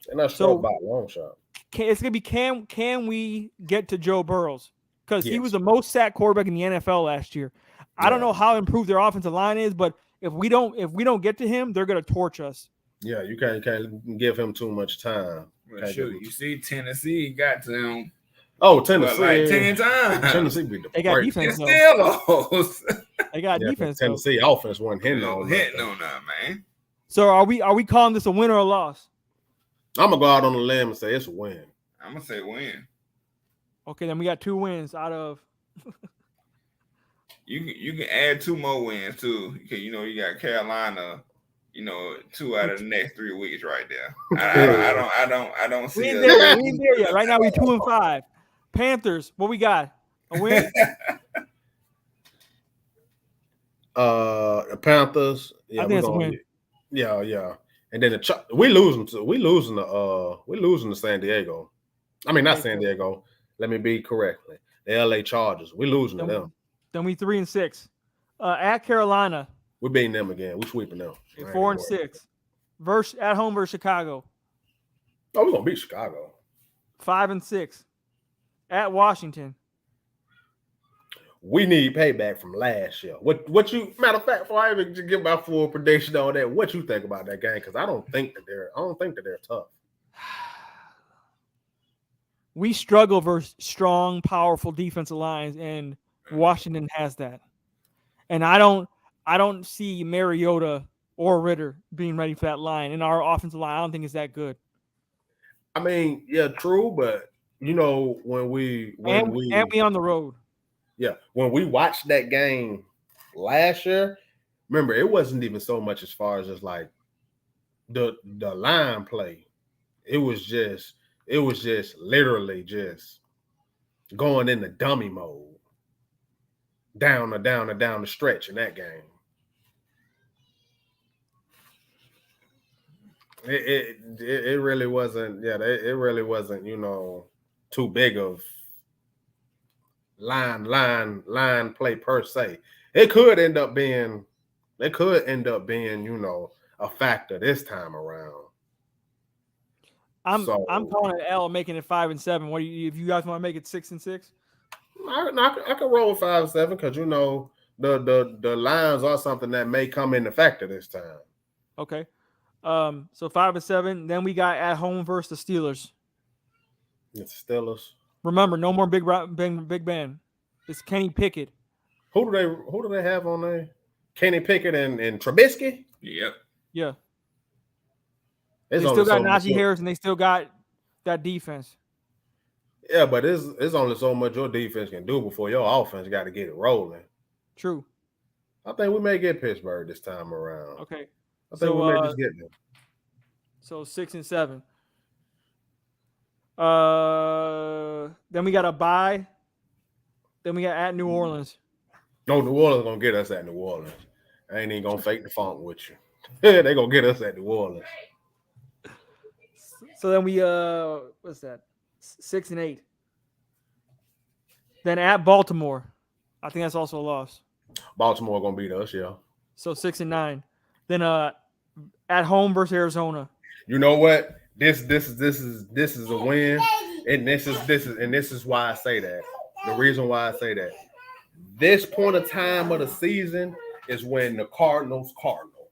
They're not scrubs by a long shot. it's gonna be can we get to Joe Burrows? Because he Yes. was the most sacked quarterback in the NFL last year. I don't Yeah. know how improved their offensive line is, but if we don't get to him, they're gonna torch us. Yeah, you can't give him too much time. Well, shoot, you see, Tennessee got to him. Oh, Tennessee, like 10 times. Tennessee beat the They got brakes. defense. It still lost. They got Yeah, defense. but Tennessee offense wasn't hitting on Hitting nothing. on that, man. So are we calling this a win or a loss? I'm gonna go out on a limb and say it's a win. I'm gonna say win. Okay, then we got 2 wins out of. You can add 2 more wins too. Because you got Carolina. 2 out of the next 3 weeks right there. I don't see. We ain't there yet. Right now we 2-5. Panthers, what we got? A win? The Panthers. Yeah, I think it's a win. Yeah. And then we losing to San Diego. I mean, not San Diego. Let me be correctly. The LA Chargers. We losing to them. Then we 3-6. At Carolina. We beating them again. We sweeping them. 4-6. At home versus Chicago. Oh, we're gonna beat Chicago. 5-6. At Washington. We need payback from last year. What you matter of fact, before I even give my full prediction on that, what you think about that game? Because I don't think that they're tough. We struggle versus strong, powerful defensive lines, and Washington has that. And I don't see Mariota or Ritter being ready for that line. And our offensive line, I don't think it's that good. I mean, yeah, true, but when we on the road. Yeah, when we watched that game last year, remember it wasn't even so much as far as just like the line play. It was just literally just going into dummy mode down the stretch in that game. It really wasn't. Yeah, it really wasn't. Too big of line play per se. It could end up being, a factor this time around. I'm calling it L, making it 5-7. What do if you guys want to make it 6-6? I can roll 5-7 because the lines are something that may come into factor this time. Okay. So 5-7. Then we got at home versus the Steelers. It's Steelers. Remember, no more Big Ben. It's Kenny Pickett. Who do they have on there? Kenny Pickett and Trubisky? Yep. Yeah. They still got Najee Harris, and they still got that defense. Yeah, but it's only so much your defense can do before your offense got to get it rolling. True. I think we may get Pittsburgh this time around. Okay. I think we may just get them. So 6-7. Then we got a bye. Then we got at New Orleans. No, New Orleans gonna get us at New Orleans. I ain't even gonna fake the funk with you. They gonna get us at New Orleans. So then we what's that? 6-8. Then at Baltimore. I think that's also a loss. Baltimore gonna beat us, yeah. So 6-9. Then at home versus Arizona. You know what? This is a win, and this is why I say that. The reason why I say that. This point of time of the season is when the Cardinals cardinal.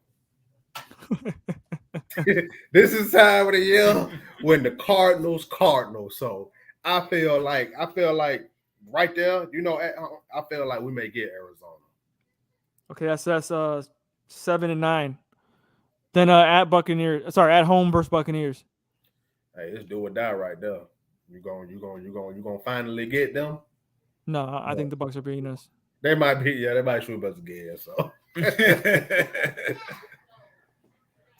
This is time of the year when the Cardinals cardinal. So I feel like right there, I feel like we may get Arizona. Okay, that's 7-9. Then at Buccaneers, at home versus Buccaneers. Hey, it's do or die right there. You gonna finally get them? No, I think the Bucs are beating us. They might sweep us again. So,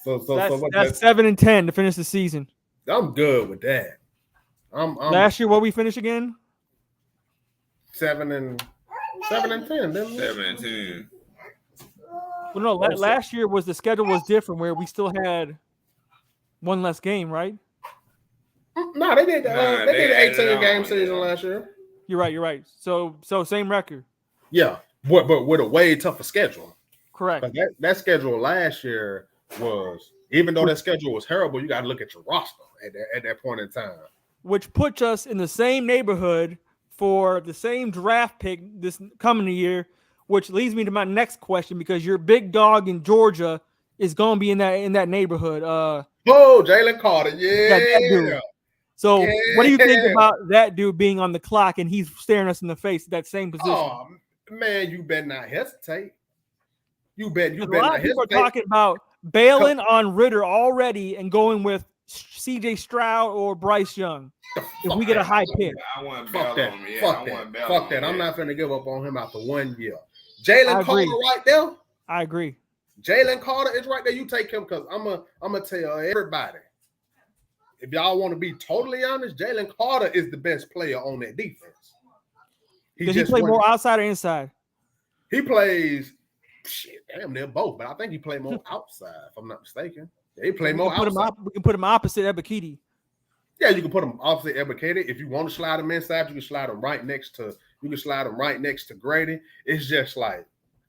that's 7-10 to finish the season. I'm good with that. Last year, what we finished again? 7-10. 7-10. Well, no, last year the schedule was different where we still had one less game, right? No, they did. They did 18-game season last year. You're right. So same record. Yeah, but with a way tougher schedule. Correct. That schedule last year was, even though that schedule was terrible, you got to look at your roster at that point in time. which puts us in the same neighborhood for the same draft pick this coming year, which leads me to my next question, because your big dog in Georgia is going to be in that neighborhood. Jalen Carter, yeah. That dude. So what do you think about that dude being on the clock and he's staring us in the face at that same position? Oh, man, you better not hesitate. You better a lot not of people hesitate. are talking about bailing on Ritter already and going with CJ Stroud or Bryce Young if we get a high pick. I want to Fuck that. Yeah, Fuck that. I'm not going to give up on him after 1 year. Jalen Carter right there. I agree. Jalen Carter is right there. You take him, because I'm gonna tell everybody. If y'all want to be totally honest, Jalen Carter is the best player on that defense. Does he play more outside or inside? He plays damn near both, but I think he played more outside, if I'm not mistaken. Yeah, he played more outside. We can put him opposite Ebiketie. Yeah, you can put him opposite Ebiketie. If you want to slide him inside, you can slide him right next to Grady. It's just like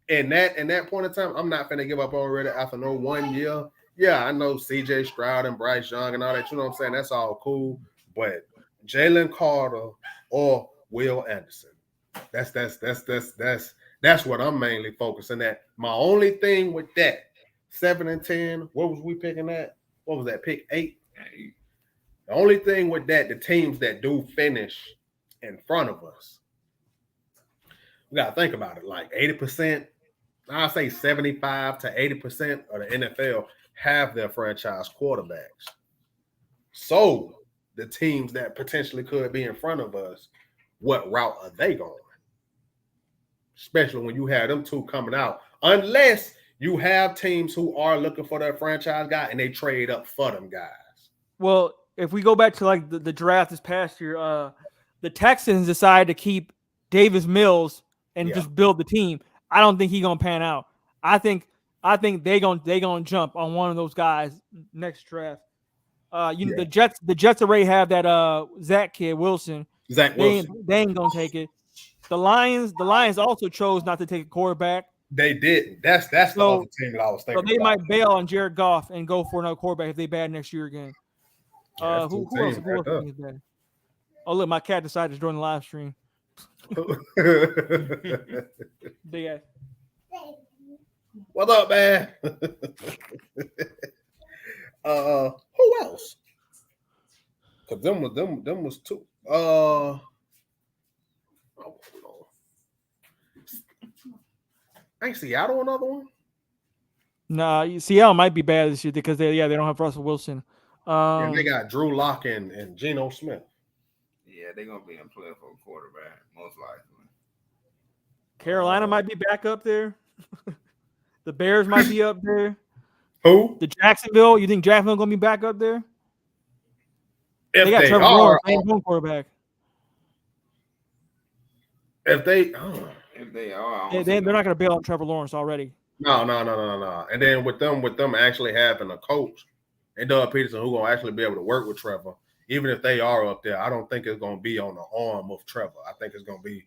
in that point in time, I'm not finna give up already after no 1 year. Yeah, I know CJ Stroud and Bryce Young and all that. You know what I'm saying? That's all cool. But Jalen Carter or Will Anderson. That's what I'm mainly focusing at. My only thing with that, 7 and 10, what was we picking at? What was that, pick 8? The only thing with that, the teams that do finish in front of us, we got to think about it. Like 80%, I'll say 75 to 80% of the NFL have their franchise quarterbacks. So the teams that potentially could be in front of us, what route are they going? Especially when you have them two coming out. Unless you have teams who are looking for their franchise guy and they trade up for them guys. Well, if we go back to like the draft this past year, the Texans decided to keep Davis Mills and just build the team. I don't think he's gonna pan out. I think they gonna jump on one of those guys next draft. The Jets already have that Zach Wilson. They ain't gonna take it. The Lions also chose not to take a quarterback. They didn't. That's the other team that I was thinking. So they might bail on Jared Goff and go for another quarterback if they bad next year again. Who else is bad? Oh, look, my cat decided to join the live stream. Big ass. What's up, man? Who else? Because them was two. Ain't Seattle another one? Nah, Seattle might be bad this year because they don't have Russell Wilson. And they got Drew Lock and Geno Smith. Yeah, they're gonna be in play for a quarterback, most likely. Carolina might be back up there. The Bears might be up there. Who? The Jacksonville. You think Jacksonville gonna be back up there? If they got Trevor Lawrence, home quarterback. If they are, they're not gonna bail on Trevor Lawrence already. No. And then with them actually having a coach and Doug Peterson who gonna actually be able to work with Trevor, even if they are up there, I don't think it's gonna be on the arm of Trevor. I think it's gonna be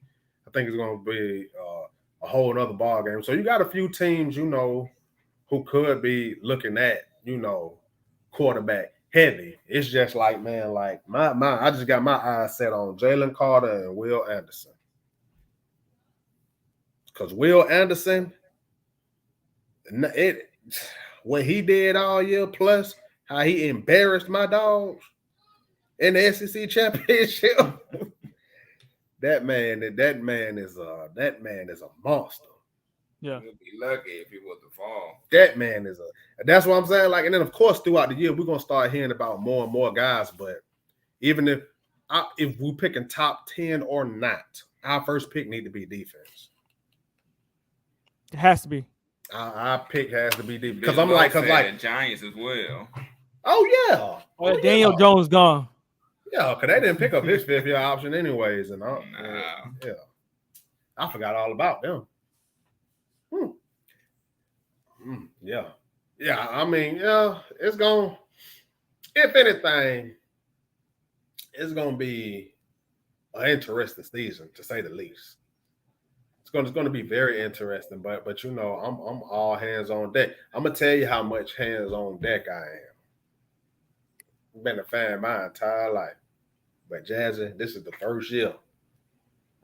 a whole other ball game. So you got a few teams, who could be looking at, quarterback heavy. It's just like, man, like I just got my eyes set on Jalen Carter and Will Anderson. Because Will Anderson, what he did all year, plus how he embarrassed my dogs in the SEC championship, that man is a monster. Yeah, he'll be lucky if he was to fall. That man is that's what I'm saying. Like, and then of course throughout the year we're gonna start hearing about more and more guys. But even if we're picking top 10 or not, our first pick need to be defense. It has to be. Our pick has to be defense because I'm like Giants as well. Oh yeah. Oh, Daniel Jones gone. Yeah, because they didn't pick up his 5th year option anyways, and all. Yeah, I forgot all about them. Yeah. I mean, it's going. If anything, it's going to be an interesting season, to say the least. It's going to be very interesting, but I'm all hands on deck. I'm gonna tell you how much hands on deck I am. I've been a fan my entire life. But Jazzy, this is the first year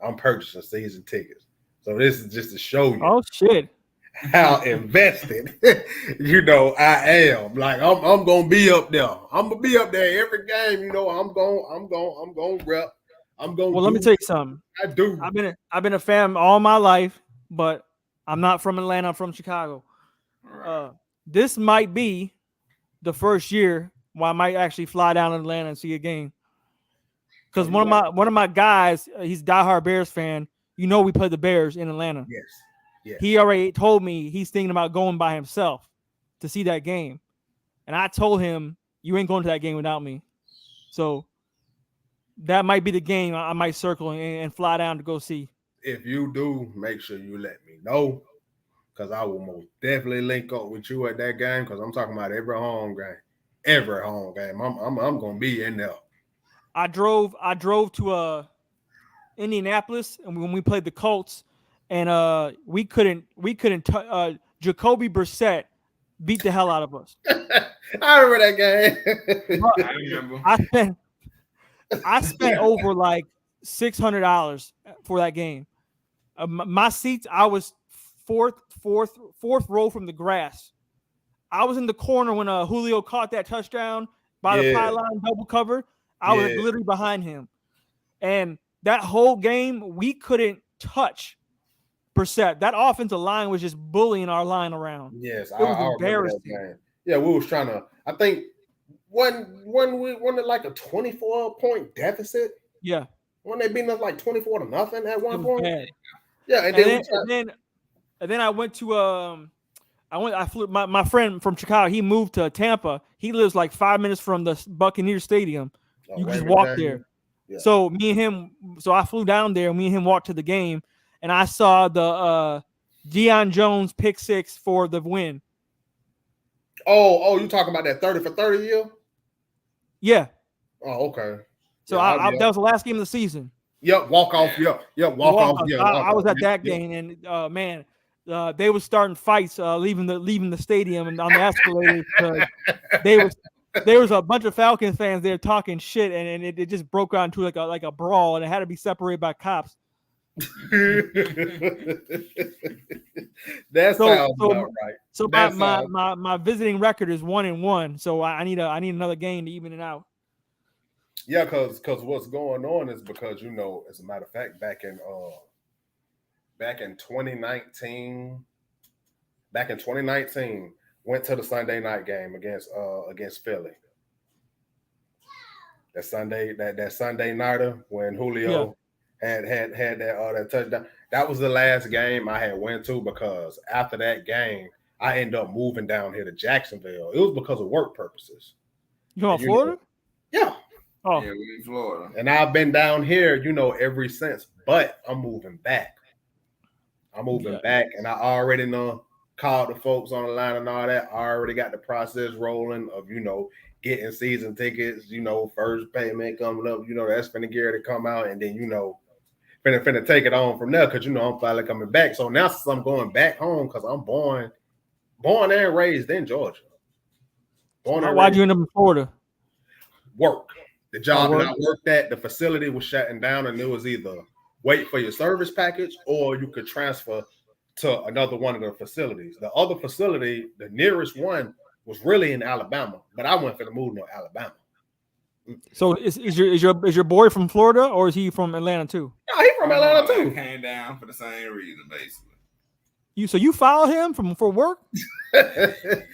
I'm purchasing season tickets. So this is just to show you. Oh shit. How invested, I am. Like I'm gonna be up there. I'm gonna be up there every game. I'm gonna rep. I'm gonna. Well, let me tell you something. I do. I've been a fan all my life, but I'm not from Atlanta. I'm from Chicago. Right. This might be the first year where I might actually fly down to Atlanta and see a game. Because one of my guys, he's a diehard Bears fan. We play the Bears in Atlanta. Yes. He already told me he's thinking about going by himself to see that game. And I told him, you ain't going to that game without me. So that might be the game I might circle and fly down to go see. If you do, make sure you let me know. Because I will most definitely link up with you at that game. Because I'm talking about every home game. Every home game. I'm going to be in there. I drove to Indianapolis, and when we played the Colts, and we couldn't Jacoby Brissett beat the hell out of us. I remember that game. I remember. I spent over like $600 for that game. My seats, I was fourth row from the grass. I was in the corner when Julio caught that touchdown by the pylon double cover. I was literally behind him. And that whole game, we couldn't touch Brissett. That offensive line was just bullying our line around. Yes, it was embarrassing. That yeah, we was trying to. I think when we won like a 24-point deficit. Yeah, when they beat us like 24-0 at one point. Bad. Yeah, and then I went to I flew my friend from Chicago. He moved to Tampa. He lives like 5 minutes from the Buccaneers Stadium. You just walk there. Yeah. So me and him. So I flew down there. Me and him walked to the game, and I saw the Deion Jones pick 6 for the win. Oh, you talking about that 30 for 30 year? Yeah. Oh, okay. So that was the last game of the season. Yep, walk off. Yep, walk off. Yeah, I was at that game, and man, they were starting fights, leaving the stadium and on the escalators. There was a bunch of Falcons fans there talking shit, and it just broke out into like a brawl, and it had to be separated by cops. That sounds about right. So my visiting record is 1-1. So I need another game to even it out. Yeah, because what's going on is because as a matter of fact, back in 2019, went to the Sunday night game against Philly. That Sunday nighter when Julio had that touchdown. That was the last game I had went to, because after that game I ended up moving down here to Jacksonville. It was because of work purposes. You going to Florida? Yeah. Oh, yeah, we in Florida. And I've been down here, ever since. But I'm moving back. Back, and I already called the folks on the line and all that. I already got the process rolling of getting season tickets. First payment coming up. That's finna get ready to come out, and then finna take it on from there, because I'm finally coming back. So now since I'm going back home, because I'm born and raised in Georgia. Why'd you end up in Florida? Work. The job that I worked at, the facility was shutting down, and it was either wait for your service package or you could transfer to another one of the facilities. The other facility, the nearest one, was really in Alabama, but I went for the move to Alabama. So is your boy from Florida, or is he from Atlanta too? No, he's from Atlanta too. Came down for the same reason, basically. You follow him for work?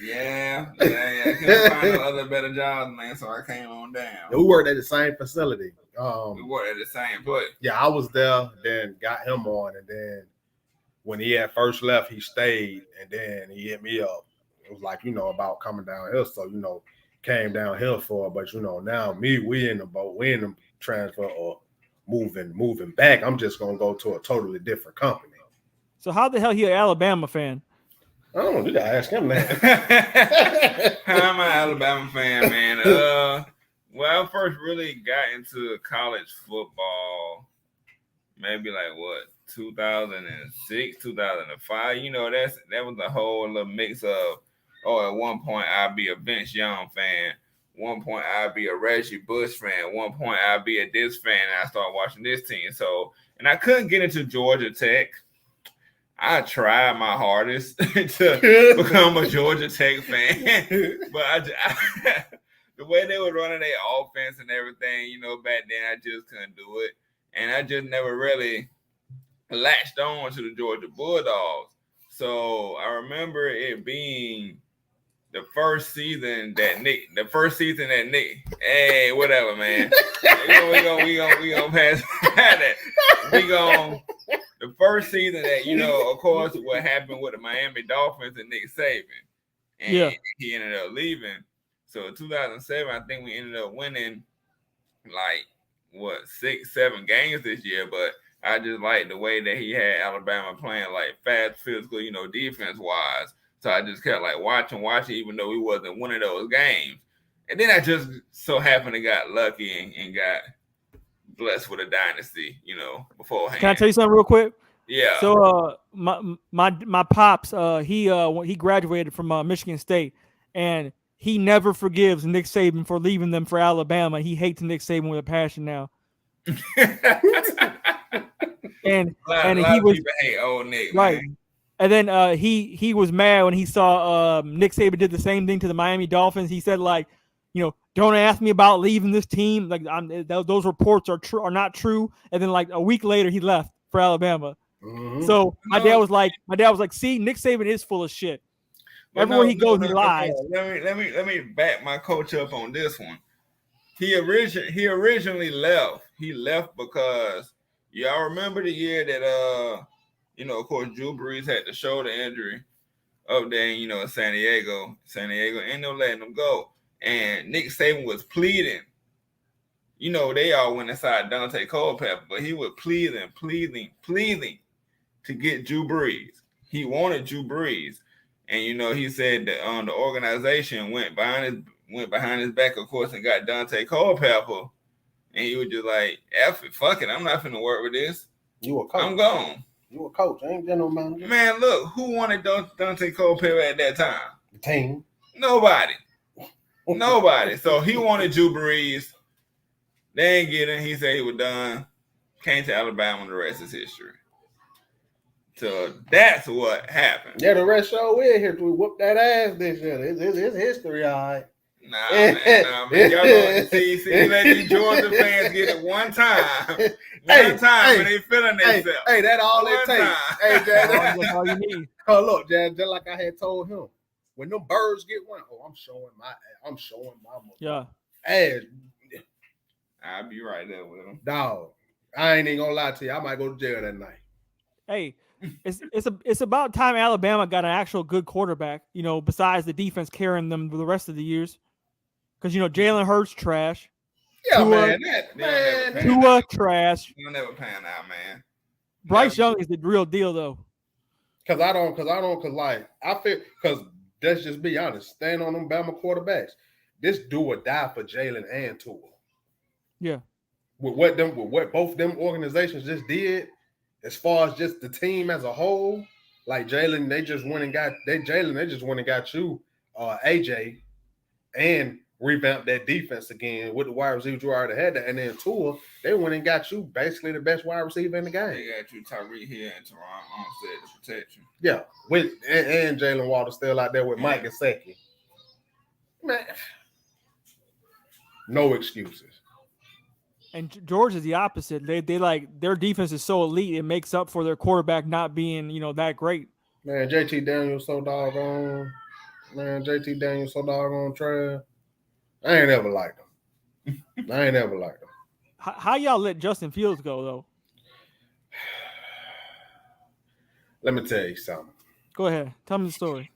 Yeah. Couldn't find no other better jobs, man. So I came on down. We worked at the same facility. We worked at the same place. Yeah, I was there, then got him on, and then when he had first left, he stayed, and then he hit me up. It was like, about coming down here, so came down here for it. But now we in the boat, we in the transfer or moving back. I'm just gonna go to a totally different company. So how the hell he an Alabama fan? I don't know. You gotta ask him that. I'm an Alabama fan, man. Well, I first really got into college football maybe 2006, 2005. That was a whole little mix of, at one point I'd be a Vince Young fan, One point I'd be a Reggie Bush fan. One point I'd be a this fan. And I started watching this team. So, and I couldn't get into Georgia Tech. I tried my hardest to become a Georgia Tech fan, but the way they were running their offense and everything, you know, back then I just couldn't do it, and I just never really latched on to the Georgia Bulldogs. So I remember it being the first season that Nick, hey, whatever, man. we gonna pass that. The first season that, you know, of course, what happened with the Miami Dolphins and Nick Saban, and he ended up leaving. So in 2007, I think we ended up winning like 6-7 games this year, but I just liked the way that he had Alabama playing like fast, physical, you know, defense wise. So I just kept like watching, even though he wasn't winning those games. And then I just so happened to got lucky and got blessed with a dynasty, you know, beforehand. Can I tell you something real quick? Yeah. So my pops, he graduated from Michigan State, and he never forgives Nick Saban for leaving them for Alabama. He hates Nick Saban with a passion now. and he was hate old Nick, right. Man. And then he was mad when he saw Nick Saban did the same thing to the Miami Dolphins. He said, like, you know, don't ask me about leaving this team. Like, those reports are not true. And then like a week later, he left for Alabama. Mm-hmm. So my dad was like, see, Nick Saban is full of shit. Everywhere he goes, he lies. Let me back my coach up on this one. He originally left. He left because y'all remember the year that you know, of course, Drew Brees had the shoulder injury up there, you know, in San Diego. San Diego ain't no letting him go. And Nick Saban was pleading. You know, they all went inside Dante Culpepper, but he was pleading to get Drew Brees. He wanted Drew Brees. And, you know, he said that the organization went behind his back, of course, and got Dante Culpepper. And he was just like, F it, fuck it, I'm not finna work with this. You a coach. I'm gone. You a coach. I ain't general manager. Man, look, who wanted Dante Culpepper at that time? The team. Nobody. So he wanted Drew Brees. They ain't get him. He said he was done. Came to Alabama, and the rest is history. So that's what happened. Yeah, the rest show we're here. We whoop that ass this year. It's history, all right. Nah, man. Y'all gonna see, let these Georgia fans get it one time. One time when they feeling themselves. Hey, that's all it takes. Hey, Jazz, that's all you need. Oh, look, Jazz, just like I had told him. When them birds get one, I'm showing my ass. I'll be right there with them. Dog, I ain't even gonna lie to you. I might go to jail that night. Hey, it's about time Alabama got an actual good quarterback, you know, besides the defense carrying them the rest of the years. Because, you know, Jalen Hurts trash. Yeah, Tua trash. You'll never pan out, man. Bryce Young is the real deal, though. Because let's just be honest, stand on them Bama quarterbacks. This do or die for Jalen and Tua. Yeah. With what both them organizations just did, as far as just the team as a whole, like Jalen, they just went and got you, AJ, and revamped that defense again with the wide receiver you already had that, and then Tua, they went and got you basically the best wide receiver in the game. They got you Tyreek Hill and Teron Armstead to protect you. Yeah, and Jalen Water still out there with Mike Gesicki. Man, no excuses. And Georgia's the opposite. They like their defense is so elite, it makes up for their quarterback not being, you know, that great. Man, JT Daniels so doggone. Trash. I ain't ever liked him. How y'all let Justin Fields go, though? Let me tell you something. Go ahead. Tell me the story.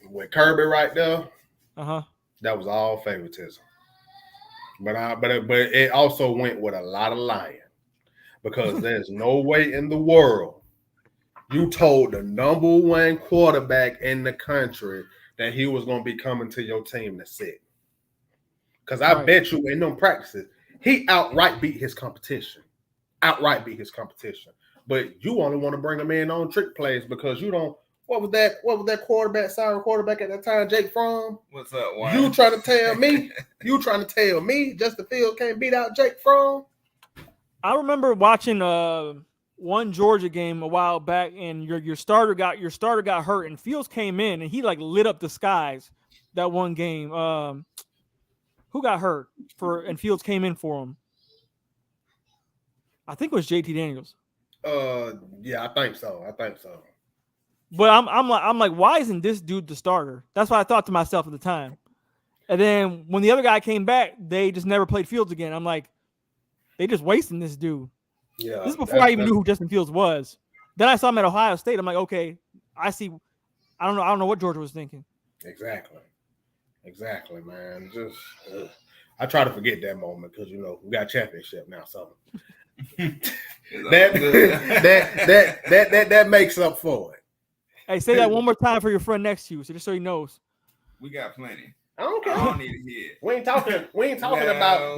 With Kirby right there, that was all favoritism. But it also went with a lot of lying. Because there's no way in the world you told the number one quarterback in the country that he was going to be coming to your team to sit. Because I bet you in them practices, he outright beat his competition. But you only want to bring him in on trick plays because you don't What was that quarterback? Sorry, quarterback at that time, Jake Fromm. What's up, Wayne? You trying to tell me? Justin Fields can't beat out Jake Fromm? I remember watching one Georgia game a while back, and your starter got hurt, and Fields came in and he like lit up the skies that one game. Who got hurt and Fields came in for him? I think it was JT Daniels. Yeah, I think so. But I'm like, why isn't this dude the starter? That's what I thought to myself at the time. And then when the other guy came back, they just never played Fields again. I'm like, they just wasting this dude. Yeah. This is before I even knew who Justin Fields was. Then I saw him at Ohio State. I'm like, okay, I see. I don't know what Georgia was thinking. Exactly, man. Just I try to forget that moment because we got a championship now, so that makes up for it. Hey, say that one more time for your friend next to you, so just so he knows. We got plenty. I don't care. I don't need to hear it. We ain't talking about.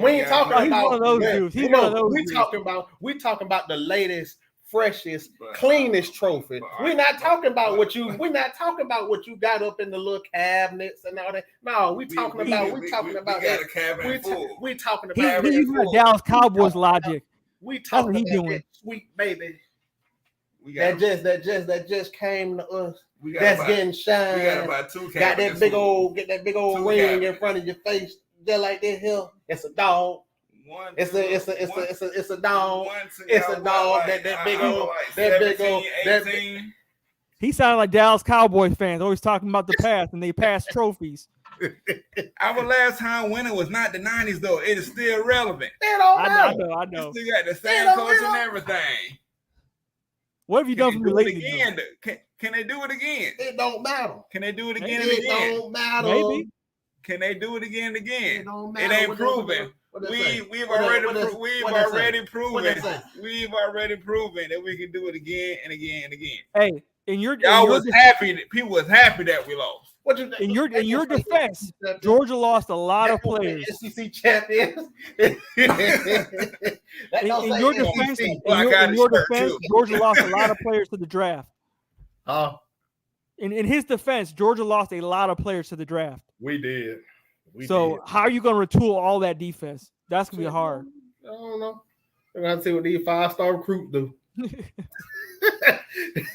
He's one of those dudes. He's one of those dudes. We talking about the latest, freshest, cleanest trophy. We're not talking about what you got up in the little cabinets and all that. No, we talking about a cabinet full. We talking He's about using that Dallas Cowboys logic. We talking That's what he about doing. that sweet baby. That just came to us. That's getting shine. We got about 2 Got that big old ring in front of your face, just like this here. It's a dog. It's a dog. It's a dog. That big old. He sounded like Dallas Cowboys fans, always talking about the past and they past trophies. Our last time winning was not the 90s though. It is still relevant. I know. We still got the same coach and everything. What have you done for me lately? Can they do it again? It don't matter. Can they do it again and again? It don't matter. Maybe. Can they do it again and again? It don't matter. It ain't proven. We've already proven that we can do it again and again and again. Hey, People was happy that we lost. In your defense, Georgia lost a lot of players. SEC champions. In your defense, Georgia lost a lot of players to the draft. In his defense, Georgia lost a lot of players to the draft. We did. How are you going to retool all that defense? That's going to be hard. I don't know. We're going to see what these 5-star recruits do.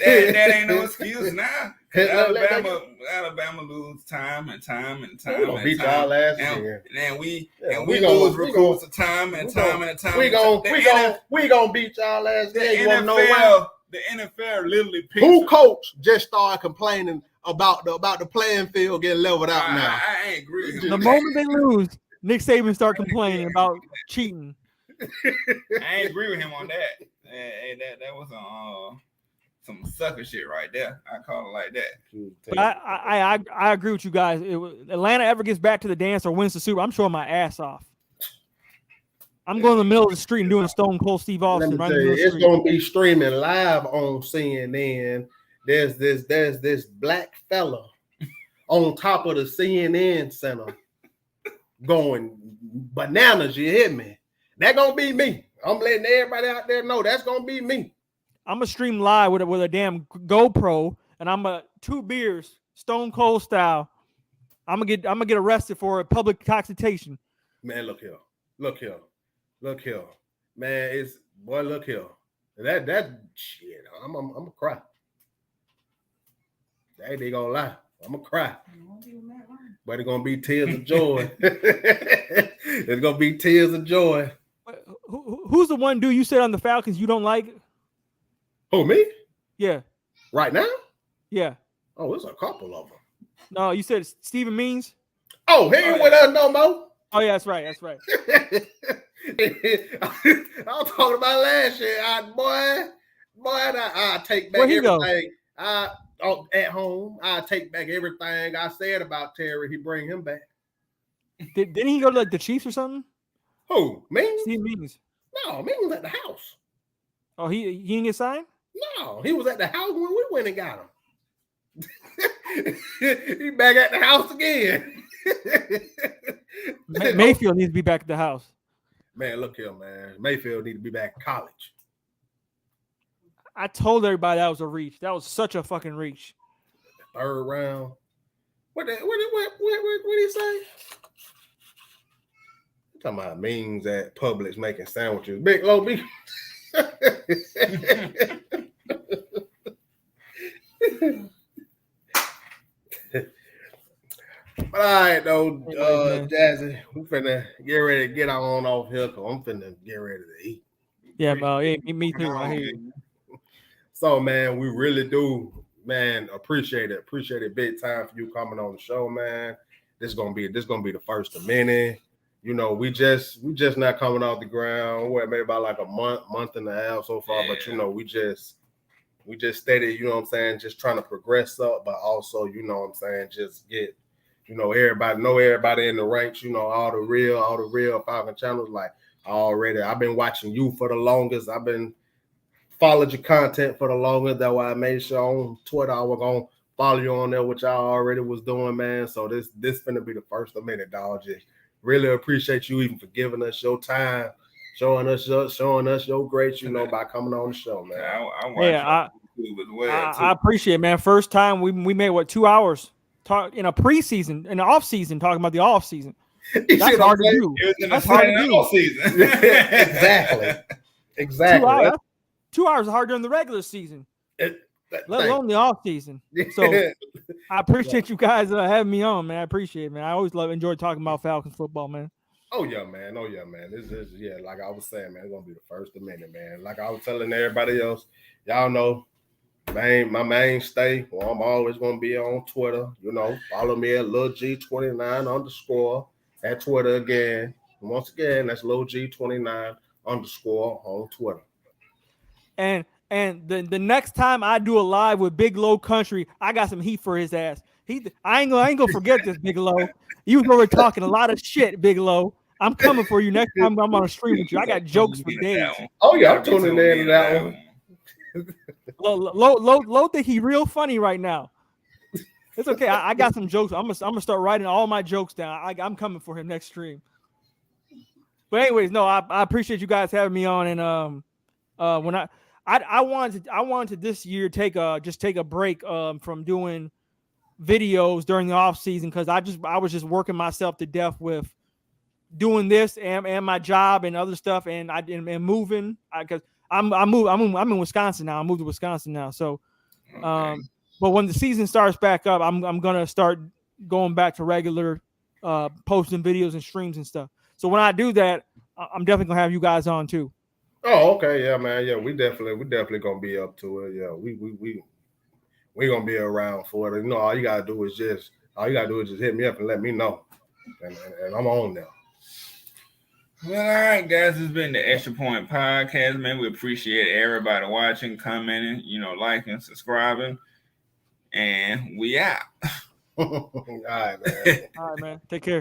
that ain't no excuse now. Alabama lose time and time. We gonna beat y'all last year. And we lose recruits time and time. We gonna beat y'all last year. You wanna know why? The NFL literally picks who coach just started complaining about the playing field getting leveled out now. I ain't agree with him. The moment they lose, Nick Saban start complaining about cheating. I ain't agree with him on that. That was some sucker shit right there. I call it like that. But I agree with you guys. Atlanta ever gets back to the dance or wins the Super, I'm showing my ass off. I'm going in the middle of the street and doing a Stone Cold Steve Austin. Let me tell you, it's going to be streaming live on CNN. There's this black fella on top of the CNN center going bananas. You hear me? That gonna be me. I'm letting everybody out there know that's gonna be me. I'm gonna stream live with a damn GoPro, and I'm 2 beers, Stone Cold style. I'm gonna get arrested for a public intoxication. Man, look here, man. Look here. That shit. I'm gonna cry. They ain't gonna lie. I'm gonna cry. But it's gonna be tears of joy. It's gonna be tears of joy. Who's the one dude you said on the Falcons you don't like? Oh, me? Yeah. Right now? Yeah. Oh, there's a couple of them. No, you said Steven Means? Oh, he ain't with us no more. Oh, yeah, that's right. That's right. I was talking about last year. I take back everything. At home, I take back everything I said about Terry. He bring him back. Didn't he go to like the Chiefs or something? Who? Means? Steve Means. No, Means was at the house. Oh, he didn't get signed? No, he was at the house when we went and got him. He back at the house again. Mayfield needs to be back at the house. Man, look here, man. Mayfield need to be back in college. I told everybody that was a reach. That was such a fucking reach. Third round. What did he say? You talking about memes at Publix making sandwiches. Big Low, big. But all right, though, Jazzy, we finna get ready to get on off here because I'm finna get ready to eat. Yeah, me too. I hear you. So, man, we really do, man, appreciate it. Appreciate it big time for you coming on the show, man. This gonna be the first of many. You know, we just not coming off the ground. What, maybe about like a month and a half so far, but you know, we just steady, you know what I'm saying, just trying to progress up, but also, you know what I'm saying, just get, you know, everybody in the ranks, you know, all the real Falcon channels. Like I've been watching you for the longest. I've been followed your content for the longest. That's why I made sure on Twitter I was gonna follow you on there, which I already was doing, man. So this finna be the first of many, dog. Just really appreciate you even for giving us your time, showing us your grace, you know, by coming on the show, man. I appreciate it, man. First time we made 2 hours talk in a preseason, in the off season, talking about the off season. That's hard to do. That's hard to do. Exactly. 2 hours is hard during the regular season, let alone the off season. So I appreciate you guys having me on, man. I appreciate it, man. I always enjoy talking about Falcons football, man. Oh yeah, man. This is like I was saying, man, it's gonna be the first of many, man. Like I was telling everybody else, y'all know, my mainstay. Well, I'm always gonna be on Twitter. You know, follow me at LilG29_ at Twitter again. And once again, that's LilG29_ on Twitter. And the next time I do a live with Big Low Country, I got some heat for his ass. I ain't gonna forget this, Big Low. You were talking a lot of shit, Big Low. I'm coming for you next time I'm on a stream with you. I got jokes for days. Oh yeah, I'm tuning in to that one. Low think he real funny right now. It's okay. I got some jokes. I'm gonna start writing all my jokes down. I'm coming for him next stream. But anyways, no, I appreciate you guys having me on. And when I wanted to this year take a break from doing videos during the off season because I was just working myself to death with doing this and my job and other stuff and moving because I'm in Wisconsin now. I moved to Wisconsin now. So, but when the season starts back up, I'm gonna start going back to regular posting videos and streams and stuff. So when I do that, I'm definitely gonna have you guys on too. Oh, okay, yeah, man, yeah, we definitely gonna be up to it. Yeah, we gonna be around for it. You know, all you gotta do is just hit me up and let me know, and I'm on there. Well, all right, guys, this has been the Extra Point Podcast, man. We appreciate everybody watching, commenting, you know, liking, subscribing, and we out. All right, man. All right, man. Take care.